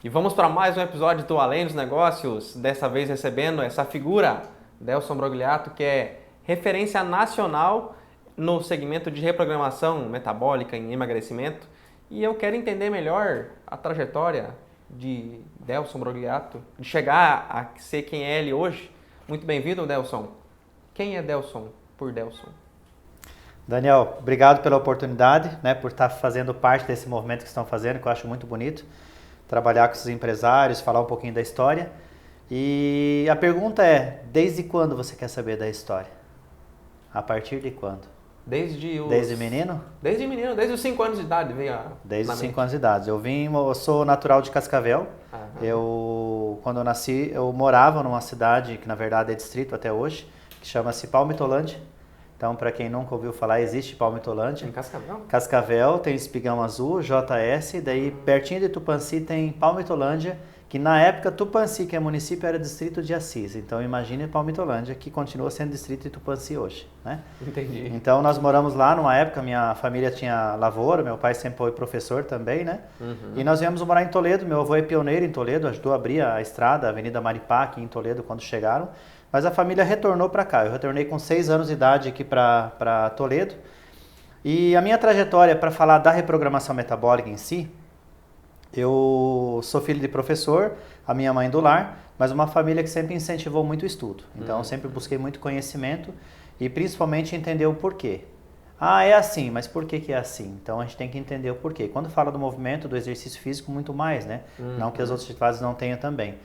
E vamos para mais um episódio do Além dos Negócios, dessa vez recebendo essa figura, Delson Brogliato, que é referência nacional no segmento de reprogramação metabólica em emagrecimento. E eu quero entender melhor a trajetória de Delson Brogliato, de chegar a ser quem é ele hoje. Muito bem-vindo, Delson. Quem é Delson por Delson? Daniel, obrigado pela oportunidade, por estar fazendo parte desse movimento que estão fazendo, que eu acho muito bonito. Trabalhar com esses empresários, falar um pouquinho da história. E a pergunta é, desde quando você quer saber da história? A partir de quando? Desde menino? Desde menino, desde os 5 anos de idade veio Desde os 5 anos de idade. Eu sou natural de Cascavel. Quando eu nasci, eu morava numa cidade que na verdade é distrito até hoje, que chama-se Palmitolândia. Então, para quem nunca ouviu falar, existe Palmitolândia. Em Cascavel? Cascavel tem Espigão Azul, JS, daí pertinho de Tupanci tem Palmitolândia, que na época Tupanci, que é município, era distrito de Assis. Então, imagine Palmitolândia, que continua sendo distrito de Tupanci hoje, né? Entendi. Então, nós moramos lá numa época, minha família tinha lavoura, meu pai sempre foi professor também, né? E nós viemos morar em Toledo, meu avô é pioneiro em Toledo, ajudou a abrir a estrada, a Avenida Maripá, aqui em Toledo, quando chegaram. Mas a família retornou para cá. Eu retornei com 6 anos de idade aqui para Toledo. E a minha trajetória para falar da reprogramação metabólica em si, eu sou filho de professor, a minha mãe do lar, mas uma família que sempre incentivou muito o estudo. Então eu sempre busquei muito conhecimento e principalmente entender o porquê. Ah, é assim, mas por que é assim? Então a gente tem que entender o porquê. Quando fala do movimento, do exercício físico, muito mais, né? Não que as outras atividades não tenham também.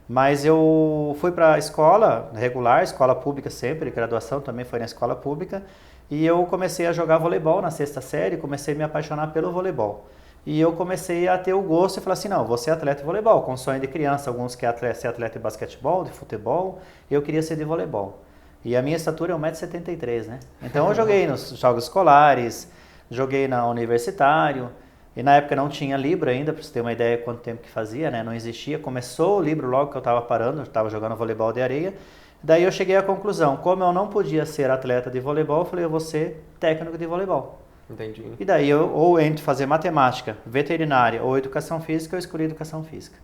Mas eu fui para a escola regular, escola pública sempre, graduação também foi na escola pública, e eu comecei a jogar voleibol na 6ª série, comecei a me apaixonar pelo voleibol. E eu comecei a ter o gosto e falei assim, não, vou ser atleta de voleibol, com sonho de criança, alguns querem ser atleta de basquetebol, de futebol, eu queria ser de voleibol. E a minha estatura é 1,73 m, né? Então eu joguei nos jogos escolares, joguei na universitário. E na época não tinha Libro ainda, para você ter uma ideia de quanto tempo que fazia, né? Não existia. Começou o Libro logo que eu estava parando, eu estava jogando voleibol de areia. Daí eu cheguei à conclusão, como eu não podia ser atleta de voleibol, eu falei, eu vou ser técnico de voleibol. Entendi. E daí eu, ou entre fazer matemática, veterinária ou educação física, eu escolhi educação física.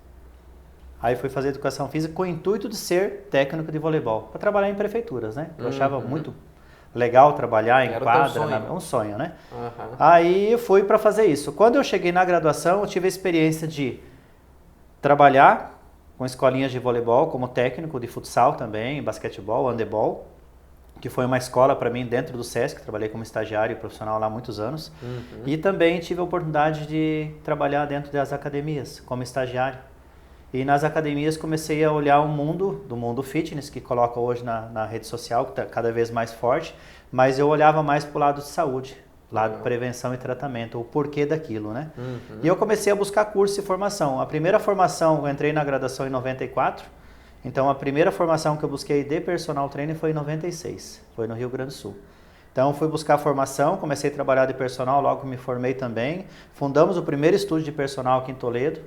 Aí fui fazer educação física com o intuito de ser técnico de voleibol, para trabalhar em prefeituras, né? Eu achava muito legal trabalhar em quadra, um sonho, né? Aí eu fui para fazer isso. Quando eu cheguei na graduação, eu tive a experiência de trabalhar com escolinhas de voleibol como técnico de futsal também, basquetebol, handebol, que foi uma escola para mim dentro do SESC, trabalhei como estagiário profissional lá há muitos anos. E também tive a oportunidade de trabalhar dentro das academias como estagiário. E nas academias comecei a olhar o mundo, do mundo fitness, que coloca hoje na rede social, que está cada vez mais forte, mas eu olhava mais para o lado de saúde, lado de prevenção e tratamento, o porquê daquilo, né? E eu comecei a buscar curso e formação. A primeira formação, eu entrei na graduação em 94, então a primeira formação que eu busquei de personal trainer foi em 96, foi no Rio Grande do Sul. Então fui buscar formação, comecei a trabalhar de personal, logo me formei também, fundamos o primeiro estúdio de personal aqui em Toledo.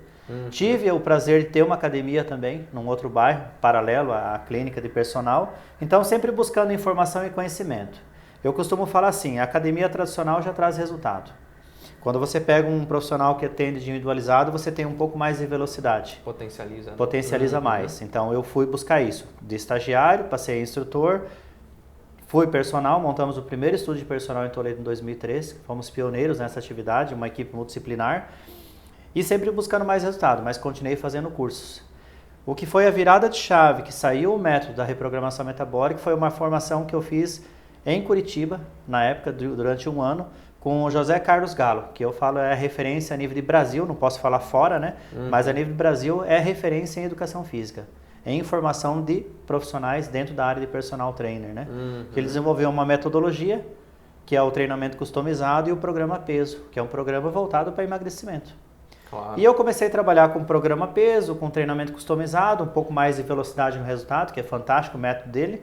Tive o prazer de ter uma academia também, num outro bairro, paralelo à clínica de personal. Então, sempre buscando informação e conhecimento. Eu costumo falar assim, a academia tradicional já traz resultado. Quando você pega um profissional que atende individualizado, você tem um pouco mais de velocidade. Potencializa. Né? Potencializa mais. Então, eu fui buscar isso. De estagiário, passei a instrutor, fui personal, montamos o primeiro estúdio de personal em Toledo em 2003. Fomos pioneiros nessa atividade, uma equipe multidisciplinar. E sempre buscando mais resultado, mas continuei fazendo cursos. O que foi a virada de chave, que saiu o método da reprogramação metabólica, foi uma formação que eu fiz em Curitiba, na época, durante um ano, com o José Carlos Galo, que eu falo é referência a nível de Brasil, não posso falar fora, né? Mas a nível de Brasil é referência em educação física, em formação de profissionais dentro da área de personal trainer, né? Que ele desenvolveu uma metodologia, que é o treinamento customizado, e o programa peso, que é um programa voltado para emagrecimento. Claro. E eu comecei a trabalhar com programa peso, com treinamento customizado, um pouco mais de velocidade no resultado, que é fantástico o método dele.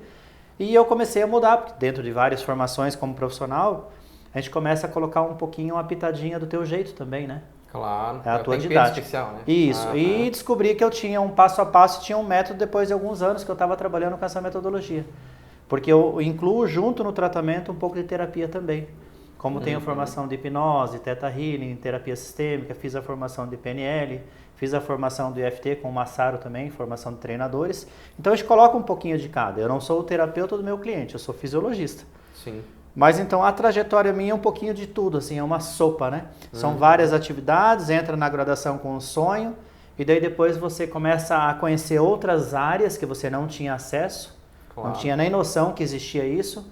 E eu comecei a mudar, porque dentro de várias formações como profissional, a gente começa a colocar um pouquinho uma pitadinha do teu jeito também, né? Claro. É a tua didática. Especial, né? Isso. E descobri que eu tinha um passo a passo, tinha um método depois de alguns anos que eu estava trabalhando com essa metodologia. Porque eu incluo junto no tratamento um pouco de terapia também. Como tenho formação de hipnose, Theta Healing, terapia sistêmica, fiz a formação de PNL, Fiz a formação do IFT com o Massaro também, formação de treinadores. Então a gente coloca um pouquinho de cada. Eu não sou o terapeuta do meu cliente, eu sou fisiologista. Sim. Mas então a trajetória minha é um pouquinho de tudo, assim, é uma sopa, né? São várias atividades, entra na graduação com um sonho, e daí depois você começa a conhecer outras áreas que você não tinha acesso, não tinha nem noção que existia isso.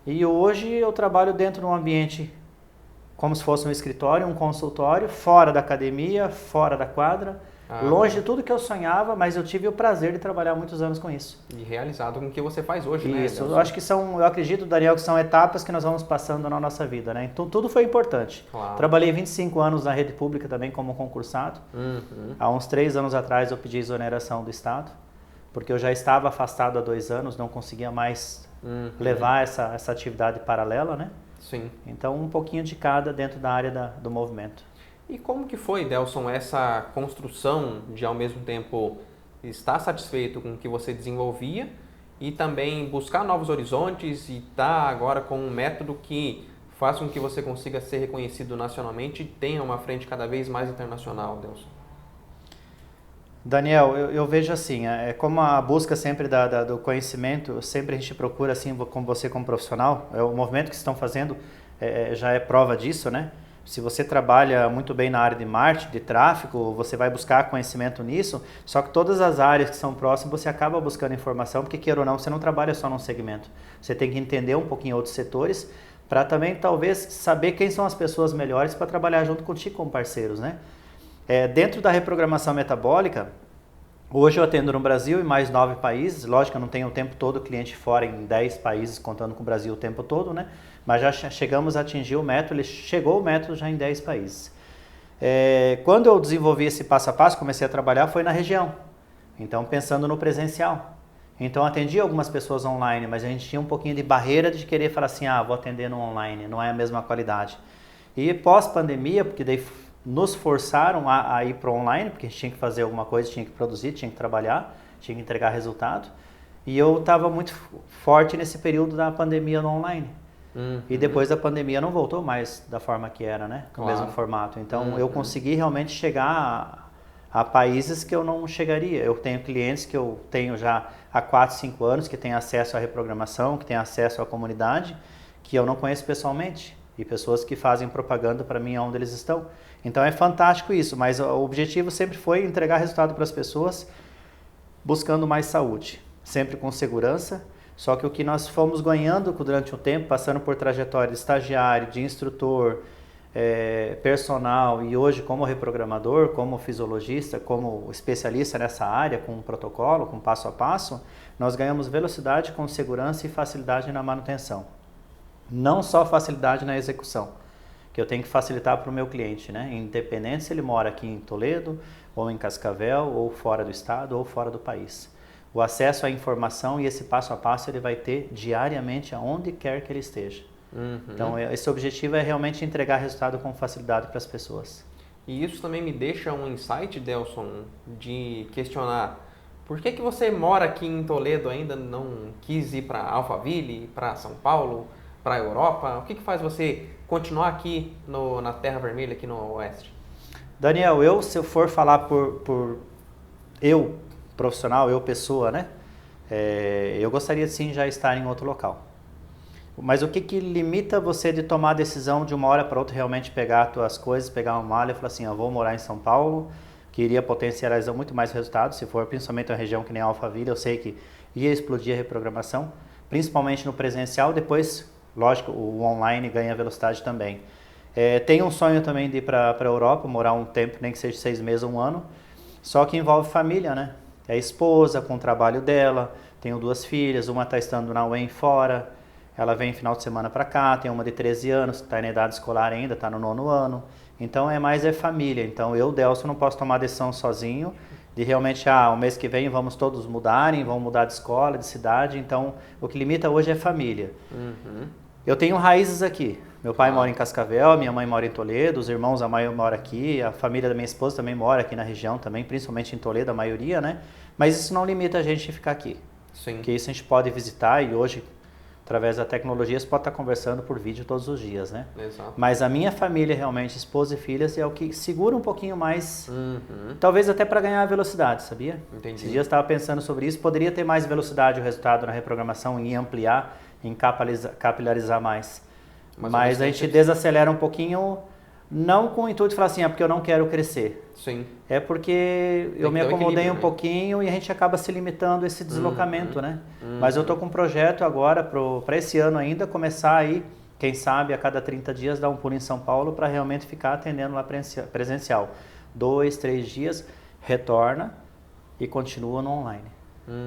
E hoje eu trabalho dentro de um ambiente como se fosse um escritório, um consultório, fora da academia, fora da quadra, longe de tudo que eu sonhava, mas eu tive o prazer de trabalhar muitos anos com isso. E realizado com o que você faz hoje, né? Isso, eu acho que eu acredito, Daniel, que são etapas que nós vamos passando na nossa vida, né? Então tudo foi importante. Claro. Trabalhei 25 anos na rede pública também como concursado. Há uns 3 anos atrás eu pedi exoneração do Estado, porque eu já estava afastado há 2 anos, não conseguia mais levar essa atividade paralela, né? Sim. Então um pouquinho de cada dentro da área do movimento. E como que foi, Delson, essa construção de ao mesmo tempo estar satisfeito com o que você desenvolvia e também buscar novos horizontes e estar agora com um método que faça com que você consiga ser reconhecido nacionalmente e tenha uma frente cada vez mais internacional, Delson? Daniel, eu vejo assim, como a busca sempre do conhecimento, sempre a gente procura assim, com você como profissional, o movimento que estão fazendo já é prova disso, né? Se você trabalha muito bem na área de marketing, de tráfego, você vai buscar conhecimento nisso, só que todas as áreas que são próximas você acaba buscando informação, porque queira ou não, você não trabalha só num segmento. Você tem que entender um pouquinho outros setores, para também talvez saber quem são as pessoas melhores para trabalhar junto contigo como parceiros, né? Dentro da reprogramação metabólica, hoje eu atendo no Brasil e mais 9 países, lógico que eu não tenho o tempo todo cliente fora em 10 países, contando com o Brasil o tempo todo, né? Mas já chegamos a atingir o método, chegou o método já em 10 países. Quando eu desenvolvi esse passo a passo, comecei a trabalhar, foi na região, então pensando no presencial. Então atendi algumas pessoas online, mas a gente tinha um pouquinho de barreira de querer falar assim, vou atender no online, não é a mesma qualidade. E pós-pandemia, porque daí nos forçaram a ir para o online, porque a gente tinha que fazer alguma coisa, tinha que produzir, tinha que trabalhar, tinha que entregar resultado. E eu estava muito forte nesse período da pandemia no online. E depois da pandemia não voltou mais da forma que era, né? Com o mesmo formato. Então eu consegui realmente chegar a países que eu não chegaria. Eu tenho clientes que eu tenho já há 4, 5 anos, que têm acesso à reprogramação, que têm acesso à comunidade, que eu não conheço pessoalmente. E pessoas que fazem propaganda para mim onde eles estão. Então é fantástico isso, mas o objetivo sempre foi entregar resultado para as pessoas, buscando mais saúde, sempre com segurança. Só que o que nós fomos ganhando durante o tempo, passando por trajetória de estagiário, de instrutor, personal e hoje como reprogramador, como fisiologista, como especialista nessa área, com um protocolo, com passo a passo, nós ganhamos velocidade com segurança e facilidade na manutenção. Não só facilidade na execução, que eu tenho que facilitar para o meu cliente, né? Independente se ele mora aqui em Toledo, ou em Cascavel, ou fora do estado, ou fora do país. O acesso à informação e esse passo a passo ele vai ter diariamente aonde quer que ele esteja. Então esse objetivo é realmente entregar resultado com facilidade para as pessoas. E isso também me deixa um insight, Delson, de questionar por que você mora aqui em Toledo ainda, não quis ir para Alphaville, para São Paulo, para a Europa? O que faz você continuar aqui na Terra Vermelha, aqui no Oeste? Daniel, se eu for falar por eu, profissional, eu pessoa, né? Eu gostaria sim já estar em outro local. Mas o que limita você de tomar a decisão de uma hora para outra realmente pegar as tuas coisas, pegar uma malha e falar assim, eu vou morar em São Paulo, que iria potencializar muito mais resultados, se for principalmente uma região que nem Alphaville, eu sei que ia explodir a reprogramação, principalmente no presencial, depois, lógico, o online ganha velocidade também. Tenho um sonho também de ir para a Europa, morar um tempo, nem que seja 6 meses ou 1 ano, só que envolve família, né? É a esposa com o trabalho dela, tenho 2 filhas, uma está estudando na UEM fora, ela vem final de semana para cá, tem uma de 13 anos, que está na idade escolar ainda, está no 9º ano. Então é família. Então eu, Delson, não posso tomar decisão sozinho de realmente, o mês que vem vamos todos mudarem, vamos mudar de escola, de cidade. Então o que limita hoje é família. Eu tenho raízes aqui. Meu pai mora em Cascavel, minha mãe mora em Toledo, os irmãos, a maioria mora aqui, a família da minha esposa também mora aqui na região também, principalmente em Toledo, a maioria, né? Mas isso não limita a gente de ficar aqui. Sim. Porque isso a gente pode visitar e hoje através da tecnologia, você pode estar conversando por vídeo todos os dias, né? Exato. Mas a minha família, realmente, esposa e filhas, é o que segura um pouquinho mais, talvez até para ganhar velocidade, sabia? Entendi. Esses dias eu estava pensando sobre isso, poderia ter mais velocidade o resultado na reprogramação, em ampliar, em capilarizar mais. Mas a gente desacelera um pouquinho, não com o intuito de falar assim, porque eu não quero crescer. Sim. É porque eu me acomodei um né? pouquinho e a gente acaba se limitando a esse deslocamento, né? Mas eu estou com um projeto agora para esse ano ainda, começar aí, quem sabe, a cada 30 dias dar um pulo em São Paulo para realmente ficar atendendo lá presencial. 2, 3 dias, retorna e continua no online.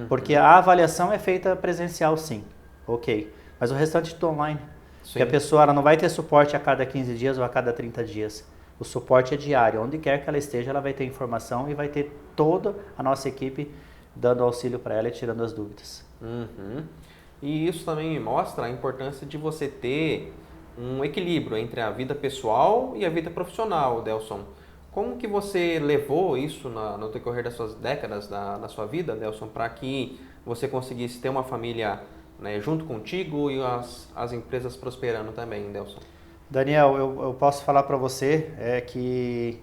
Porque a avaliação é feita presencial sim, ok. Mas o restante é tudo online. Porque a pessoa ela não vai ter suporte a cada 15 dias ou a cada 30 dias. O suporte é diário. Onde quer que ela esteja, ela vai ter informação e vai ter toda a nossa equipe dando auxílio para ela e tirando as dúvidas. E isso também me mostra a importância de você ter um equilíbrio entre a vida pessoal e a vida profissional, Delson. Como que você levou isso no decorrer das suas décadas da sua vida, Delson, para que você conseguisse ter uma família, né, junto contigo e as empresas prosperando também, Delson? Daniel, eu posso falar para você que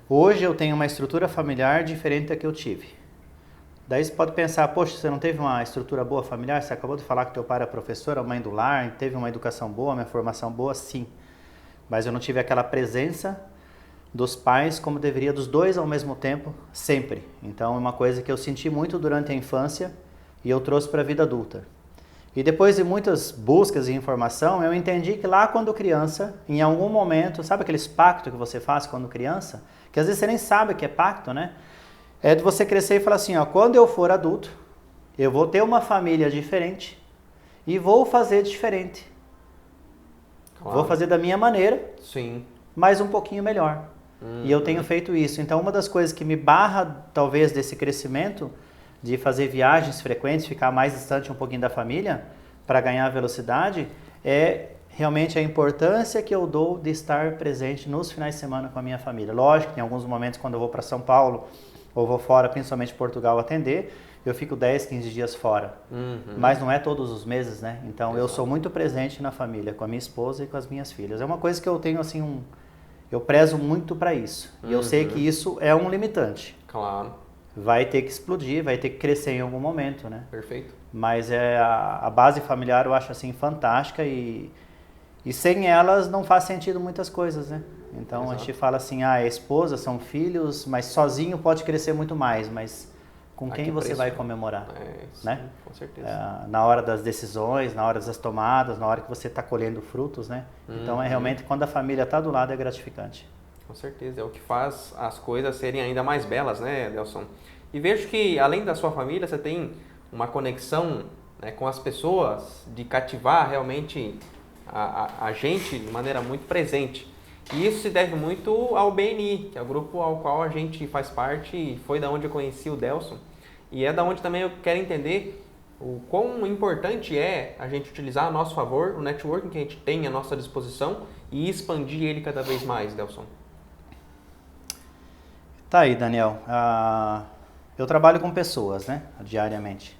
hoje eu tenho uma estrutura familiar diferente da que eu tive. Daí você pode pensar, poxa, você não teve uma estrutura boa familiar? Você acabou de falar que teu pai era professor, a mãe do lar, teve uma educação boa, uma formação boa, sim. Mas eu não tive aquela presença dos pais como deveria dos dois ao mesmo tempo, sempre. Então é uma coisa que eu senti muito durante a infância e eu trouxe para a vida adulta. E depois de muitas buscas e informação, eu entendi que lá quando criança, em algum momento, sabe aqueles pactos que você faz quando criança? Que às vezes você nem sabe que é pacto, né? É de você crescer e falar assim, ó, quando eu for adulto, eu vou ter uma família diferente e vou fazer diferente. Claro. Vou fazer da minha maneira, sim, mas um pouquinho melhor. E eu tenho feito isso. Então uma das coisas que me barra talvez desse crescimento, de fazer viagens frequentes, ficar mais distante um pouquinho da família, para ganhar velocidade, é realmente a importância que eu dou de estar presente nos finais de semana com a minha família. Lógico, tem alguns momentos quando eu vou para São Paulo, ou vou fora, principalmente Portugal, atender, eu fico 10, 15 dias fora. Mas não é todos os meses, né? Então Exato. Eu sou muito presente na família, com a minha esposa e com as minhas filhas. É uma coisa que eu tenho assim, eu prezo muito para isso. E eu sei que isso é um limitante. Claro. Vai ter que explodir, vai ter que crescer em algum momento, né? Perfeito. Mas a base familiar eu acho assim fantástica e sem elas não faz sentido muitas coisas, né? Então Exato. A gente fala assim, a esposa, são filhos, mas sozinho pode crescer muito mais, mas com quem você preço, vai comemorar, né? Sim, com certeza. Na hora das decisões, na hora das tomadas, na hora que você está colhendo frutos, né? Então é realmente quando a família está do lado é gratificante. Com certeza, é o que faz as coisas serem ainda mais belas, né, Delson? E vejo que, além da sua família, você tem uma conexão, né, com as pessoas, de cativar realmente a gente de maneira muito presente. E isso se deve muito ao BNI, que é o grupo ao qual a gente faz parte e foi da onde eu conheci o Delson. E é da onde também eu quero entender o quão importante é a gente utilizar a nosso favor, o networking que a gente tem à nossa disposição e expandir ele cada vez mais, Delson. Tá aí, Daniel. Eu trabalho com pessoas, né, diariamente.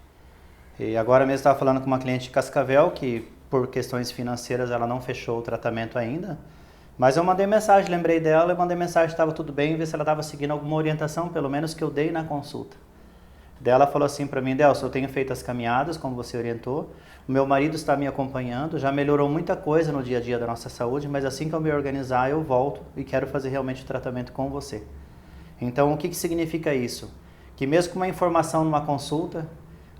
E agora mesmo estava falando com uma cliente de Cascavel que, por questões financeiras, ela não fechou o tratamento ainda. Mas eu mandei mensagem, lembrei dela, eu mandei mensagem se estava tudo bem, ver se ela estava seguindo alguma orientação, pelo menos que eu dei na consulta. Daí ela falou assim para mim, Delson, eu tenho feito as caminhadas, como você orientou, o meu marido está me acompanhando, já melhorou muita coisa no dia a dia da nossa saúde, mas assim que eu me organizar, eu volto e quero fazer realmente o tratamento com você. Então, o que significa isso? Que mesmo com uma informação numa consulta,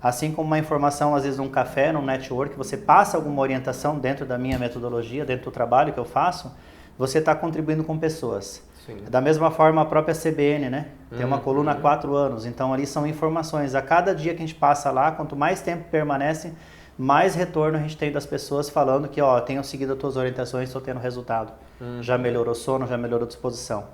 assim como uma informação às vezes num café, num network, você passa alguma orientação dentro da minha metodologia, dentro do trabalho que eu faço, você está contribuindo com pessoas. Sim. Da mesma forma, a própria CBN, né? Tem uma coluna há 4 anos, então ali são informações. A cada dia que a gente passa lá, quanto mais tempo permanece, mais retorno a gente tem das pessoas falando que, ó, tenho seguido as tuas orientações, estou tendo resultado. Já melhorou o sono, já melhorou a disposição.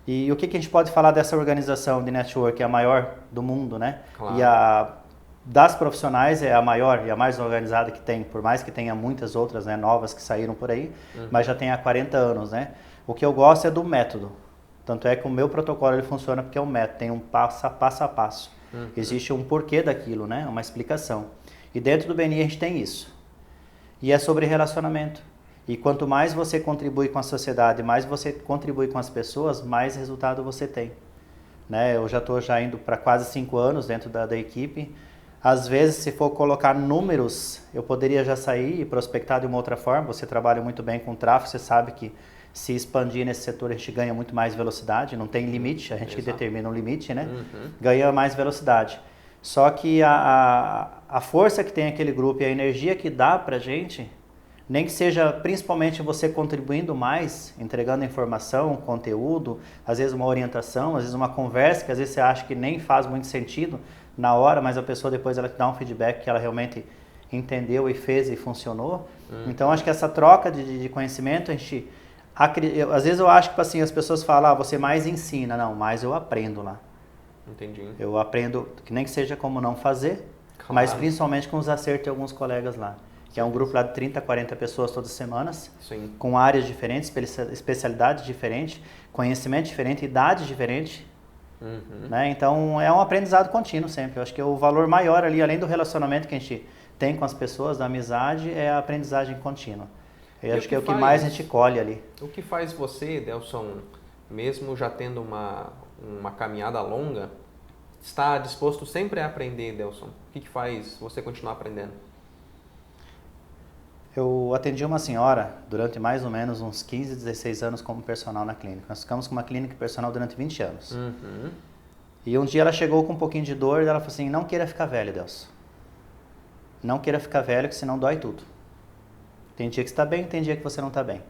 E o que a gente pode falar dessa organização de network? É a maior do mundo, né? Claro. E das profissionais é a maior e a mais organizada que tem, por mais que tenha muitas outras, né, novas que saíram por aí, mas já tem há 40 anos, né? O que eu gosto é do método. Tanto é que o meu protocolo ele funciona porque é um método, tem um passo a passo. Existe um porquê daquilo, né? Uma explicação. E dentro do BNI a gente tem isso. E é sobre relacionamento. E quanto mais você contribui com a sociedade, mais você contribui com as pessoas, mais resultado você tem. Né? Eu já estou indo para quase 5 anos dentro da equipe. Às vezes, se for colocar números, eu poderia já sair e prospectar de uma outra forma. Você trabalha muito bem com tráfego, você sabe que se expandir nesse setor a gente ganha muito mais velocidade, não tem limite, a gente que determina um limite, né? Ganha mais velocidade. Só que a força que tem aquele grupo e a energia que dá pra gente, nem que seja principalmente você contribuindo mais, entregando informação, conteúdo, às vezes uma orientação, às vezes uma conversa que às vezes você acha que nem faz muito sentido na hora, mas a pessoa depois ela te dá um feedback que ela realmente entendeu e fez e funcionou. Então acho que essa troca de conhecimento, às vezes eu acho que assim, as pessoas falam, você mais ensina, não, mais eu aprendo lá. Entendi. Eu aprendo, que nem que seja como não fazer, claro, mas principalmente com os acertos de alguns colegas lá. Que é um grupo lá de 30, 40 pessoas todas as semanas, Sim. Com áreas diferentes, especialidades diferentes, conhecimento diferente, idade diferente. Né? Então é um aprendizado contínuo sempre. Eu acho que o valor maior ali, além do relacionamento que a gente tem com as pessoas, da amizade, é a aprendizagem contínua. Eu acho que é o que mais a gente colhe ali. O que faz você, Delson, mesmo já tendo uma caminhada longa, estar disposto sempre a aprender, Delson? O que faz você continuar aprendendo? Eu atendi uma senhora durante mais ou menos uns 15, 16 anos como personal na clínica. Nós ficamos com uma clínica personal durante 20 anos. E um dia ela chegou com um pouquinho de dor e ela falou assim, não queira ficar velho, Delson. Não queira ficar velho, que senão dói tudo. Tem dia que você está bem, tem dia que você não está bem.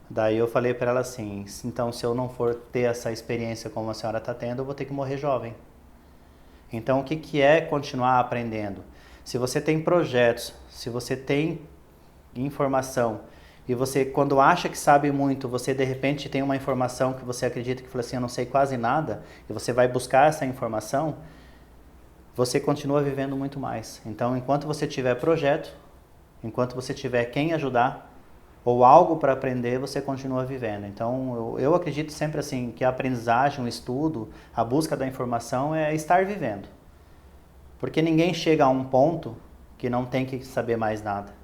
Daí eu falei para ela assim, então se eu não for ter essa experiência como a senhora está tendo, eu vou ter que morrer jovem. Então o que é continuar aprendendo? Se você tem projetos, se você tem informação e você quando acha que sabe muito, você de repente tem uma informação que você acredita que fala assim, eu não sei quase nada, e você vai buscar essa informação, você continua vivendo muito mais. Então enquanto você tiver projeto, enquanto você tiver quem ajudar ou algo para aprender, você continua vivendo. Então eu acredito sempre assim que a aprendizagem, o estudo, a busca da informação é estar vivendo. Porque ninguém chega a um ponto que não tem que saber mais nada.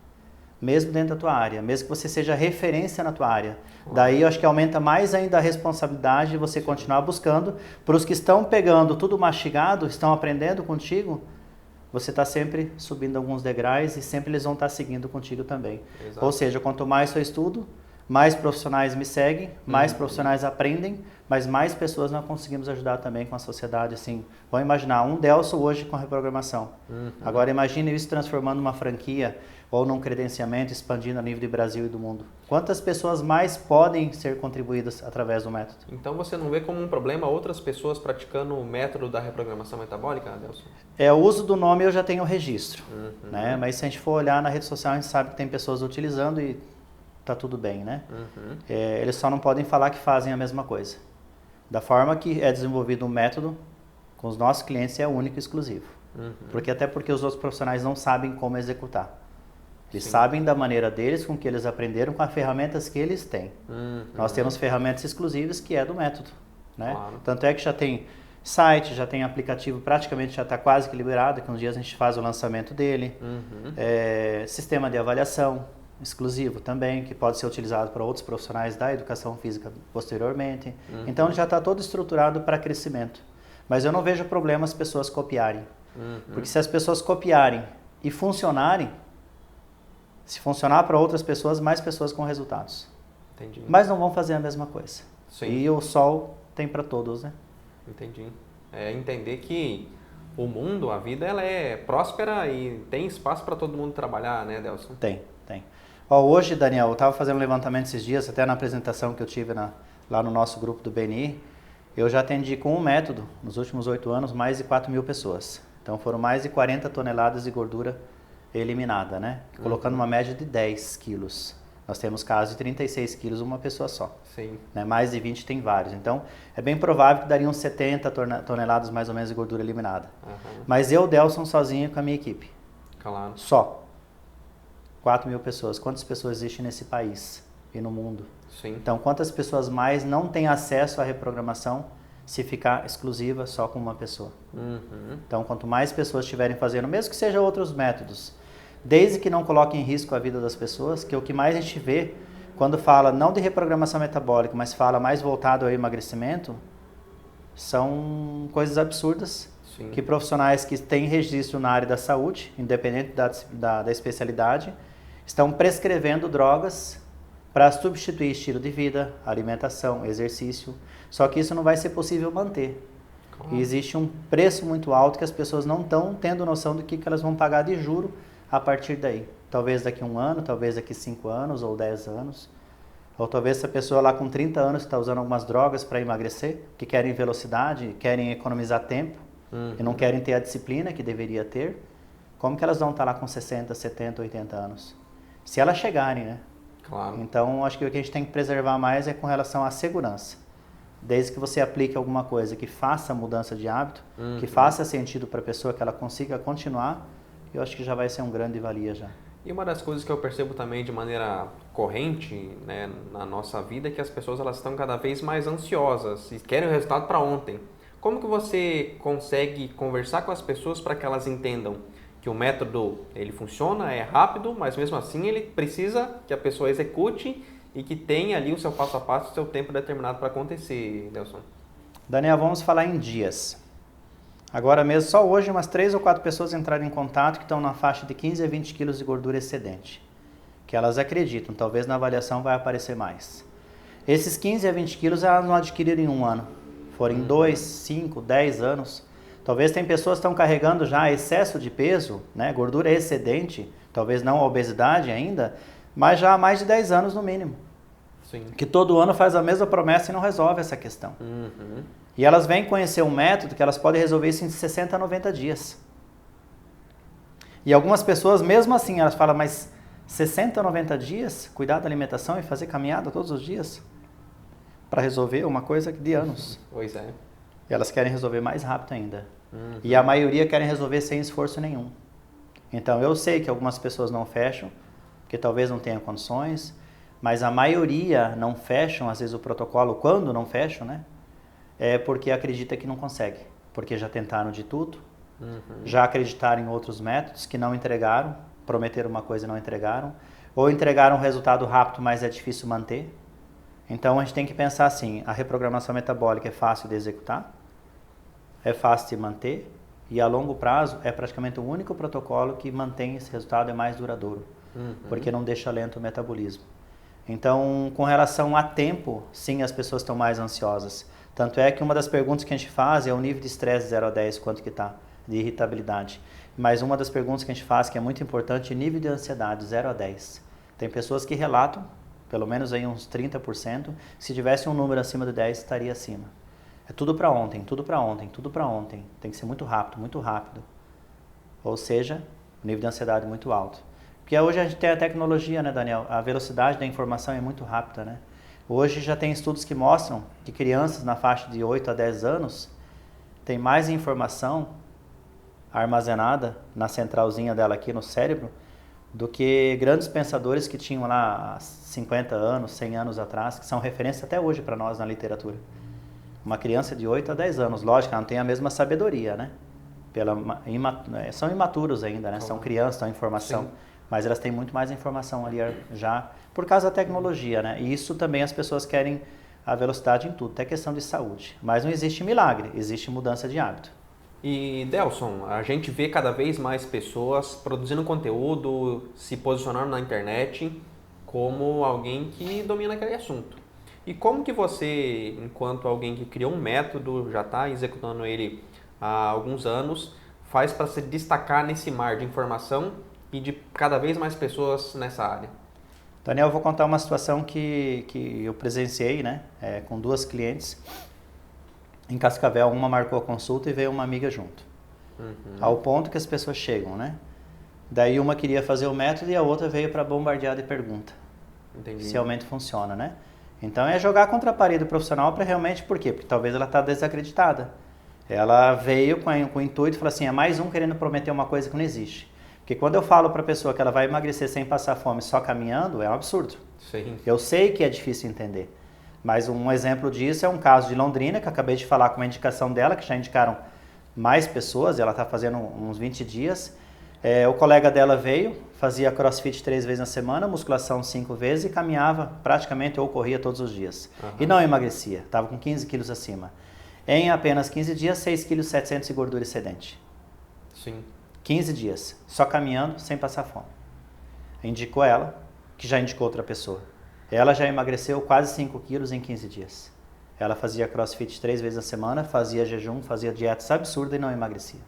Mesmo dentro da tua área, mesmo que você seja referência na tua área. Daí eu acho que aumenta mais ainda a responsabilidade de você continuar buscando. Para os que estão pegando tudo mastigado, estão aprendendo contigo, você está sempre subindo alguns degraus e sempre eles vão estar seguindo contigo também. Exato. Ou seja, quanto mais eu estudo, mais profissionais me seguem, mais profissionais aprendem, mas mais pessoas nós conseguimos ajudar também com a sociedade. Assim, vamos imaginar um Delson hoje com reprogramação. Agora imagine isso transformando uma franquia ou num credenciamento, expandindo a nível de Brasil e do mundo. Quantas pessoas mais podem ser contribuídas através do método? Então você não vê como um problema outras pessoas praticando o método da reprogramação metabólica, Delson? O uso do nome eu já tenho registro, né? Mas se a gente for olhar na rede social, a gente sabe que tem pessoas utilizando e tá tudo bem, né? Eles só não podem falar que fazem a mesma coisa. Da forma que é desenvolvido um método, com os nossos clientes é único e exclusivo. Até porque os outros profissionais não sabem como executar. Eles sabem da maneira deles, com que eles aprenderam, com as ferramentas que eles têm. Nós temos ferramentas exclusivas que é do método. Né? Claro. Tanto é que já tem site, já tem aplicativo, praticamente já está quase que liberado, que uns dias a gente faz o lançamento dele. Sistema de avaliação exclusivo também, que pode ser utilizado para outros profissionais da educação física posteriormente. Então já está todo estruturado para crescimento. Mas eu não vejo problema as pessoas copiarem. Porque se as pessoas copiarem e funcionarem, se funcionar para outras pessoas, mais pessoas com resultados. Entendi. Mas não vão fazer a mesma coisa. Sim. E o sol tem para todos, né? Entendi. É entender que o mundo, a vida, ela é próspera e tem espaço para todo mundo trabalhar, né, Delson? Tem. Hoje, Daniel, eu estava fazendo um levantamento esses dias, até na apresentação que eu tive lá no nosso grupo do BNI, eu já atendi com um método, nos últimos 8 anos, mais de 4.000 pessoas. Então foram mais de 40 toneladas de gordura eliminada, né? Colocando uma média de 10 quilos. Nós temos casos de 36 quilos uma pessoa só. Sim. Né? Mais de 20 tem vários. Então, é bem provável que daria uns 70 toneladas mais ou menos de gordura eliminada. Mas eu, Delson, sozinho com a minha equipe. Claro. Só. 4.000 pessoas. Quantas pessoas existem nesse país e no mundo? Sim. Então, quantas pessoas mais não têm acesso à reprogramação se ficar exclusiva só com uma pessoa? Então, quanto mais pessoas estiverem fazendo, mesmo que sejam outros métodos, desde que não coloque em risco a vida das pessoas, que é o que mais a gente vê quando fala não de reprogramação metabólica, mas fala mais voltado ao emagrecimento, são coisas absurdas. Sim. Que profissionais que têm registro na área da saúde, independente da especialidade, estão prescrevendo drogas para substituir estilo de vida, alimentação, exercício. Só que isso não vai ser possível manter. E existe um preço muito alto que as pessoas não estão tendo noção do que elas vão pagar de juro a partir daí. Talvez daqui a 1 ano, talvez daqui a 5 anos ou 10 anos. Ou talvez essa pessoa lá com 30 anos está usando algumas drogas para emagrecer, que querem velocidade, querem economizar tempo. E não querem ter a disciplina que deveria ter, como que elas vão estar lá com 60, 70, 80 anos? Se elas chegarem, né? Claro. Então, acho que o que a gente tem que preservar mais é com relação à segurança. Desde que você aplique alguma coisa que faça mudança de hábito, que faça sentido para a pessoa, que ela consiga continuar, eu acho que já vai ser um grande valia já. E uma das coisas que eu percebo também de maneira corrente, né, na nossa vida é que as pessoas elas estão cada vez mais ansiosas e querem o resultado para ontem. Como que você consegue conversar com as pessoas para que elas entendam que o método ele funciona, é rápido, mas mesmo assim ele precisa que a pessoa execute e que tenha ali o seu passo a passo, o seu tempo determinado para acontecer, Nelson? Daniel, vamos falar em dias. Agora mesmo, só hoje, umas 3 ou 4 pessoas entraram em contato que estão na faixa de 15 a 20 quilos de gordura excedente. Que elas acreditam, talvez na avaliação vai aparecer mais. Esses 15 a 20 quilos elas não adquiriram em 1 ano. Forem 2, 5, 10 anos. Talvez tem pessoas que estão carregando já excesso de peso, né? Gordura excedente, talvez não a obesidade ainda, mas já há mais de 10 anos no mínimo. Sim. Que todo ano faz a mesma promessa e não resolve essa questão. E elas vêm conhecer um método que elas podem resolver isso em 60 a 90 dias. E algumas pessoas, mesmo assim, elas falam, mas 60 a 90 dias, cuidar da alimentação e fazer caminhada todos os dias? Para resolver uma coisa de anos. Pois é. E elas querem resolver mais rápido ainda. E a maioria querem resolver sem esforço nenhum. Então eu sei que algumas pessoas não fecham, que talvez não tenham condições, mas a maioria não fecham, às vezes o protocolo, quando não fecham, né? É porque acredita que não consegue. Porque já tentaram de tudo, já acreditaram em outros métodos que não entregaram, prometeram uma coisa e não entregaram, ou entregaram um resultado rápido, mas é difícil manter. Então a gente tem que pensar assim, a reprogramação metabólica é fácil de executar, é fácil de manter e a longo prazo é praticamente o único protocolo que mantém esse resultado, é mais duradouro, porque não deixa lento o metabolismo. Então, com relação a tempo, sim, as pessoas estão mais ansiosas. Tanto é que uma das perguntas que a gente faz é o nível de estresse 0 a 10, quanto que está, de irritabilidade. Mas uma das perguntas que a gente faz, que é muito importante, é o nível de ansiedade 0 a 10. Tem pessoas que relatam, pelo menos aí uns 30%, se tivesse um número acima de 10, estaria acima. É tudo para ontem, tudo para ontem, tudo para ontem. Tem que ser muito rápido, muito rápido. Ou seja, o nível de ansiedade muito alto. Porque hoje a gente tem a tecnologia, né, Daniel? A velocidade da informação é muito rápida, né? Hoje já tem estudos que mostram que crianças na faixa de 8 a 10 anos têm mais informação armazenada na centralzinha dela aqui no cérebro do que grandes pensadores que tinham lá 50 anos, 100 anos atrás, que são referência até hoje para nós na literatura. Uma criança de 8 a 10 anos, lógico, ela não tem a mesma sabedoria, né? São imaturos ainda, né? São crianças, estão em formação. Sim. Mas elas têm muito mais informação ali já por causa da tecnologia, né? E isso também as pessoas querem a velocidade em tudo, até questão de saúde. Mas não existe milagre, existe mudança de hábito. E, Delson, a gente vê cada vez mais pessoas produzindo conteúdo, se posicionando na internet como alguém que domina aquele assunto. E como que você, enquanto alguém que criou um método, já está executando ele há alguns anos, faz para se destacar nesse mar de informação e de cada vez mais pessoas nessa área? Daniel, eu vou contar uma situação que eu presenciei, né, com 2 clientes. Em Cascavel, uma marcou a consulta e veio uma amiga junto. Ao ponto que as pessoas chegam, né? Daí uma queria fazer o método e a outra veio para bombardear de pergunta. Entendi. Se realmente funciona, né? Então é jogar contra a parede do profissional para realmente, por quê? Porque talvez ela está desacreditada. Ela veio com o intuito e falou assim, é mais um querendo prometer uma coisa que não existe. Porque quando eu falo para a pessoa que ela vai emagrecer sem passar fome só caminhando, é um absurdo. Sim. Eu sei que é difícil entender. Mas um exemplo disso é um caso de Londrina, que eu acabei de falar com uma indicação dela, que já indicaram mais pessoas, ela está fazendo uns 20 dias. O colega dela veio, fazia crossfit 3 vezes na semana, musculação 5 vezes e caminhava praticamente ou corria todos os dias. E não emagrecia, estava com 15 quilos acima. Em apenas 15 dias, 6,7 kg de gordura excedente. Sim. 15 dias, só caminhando, sem passar fome. Indicou ela, que já indicou outra pessoa. Ela já emagreceu quase 5 quilos em 15 dias. Ela fazia crossfit 3 vezes na semana, fazia jejum, fazia dietas absurdas e não emagrecia.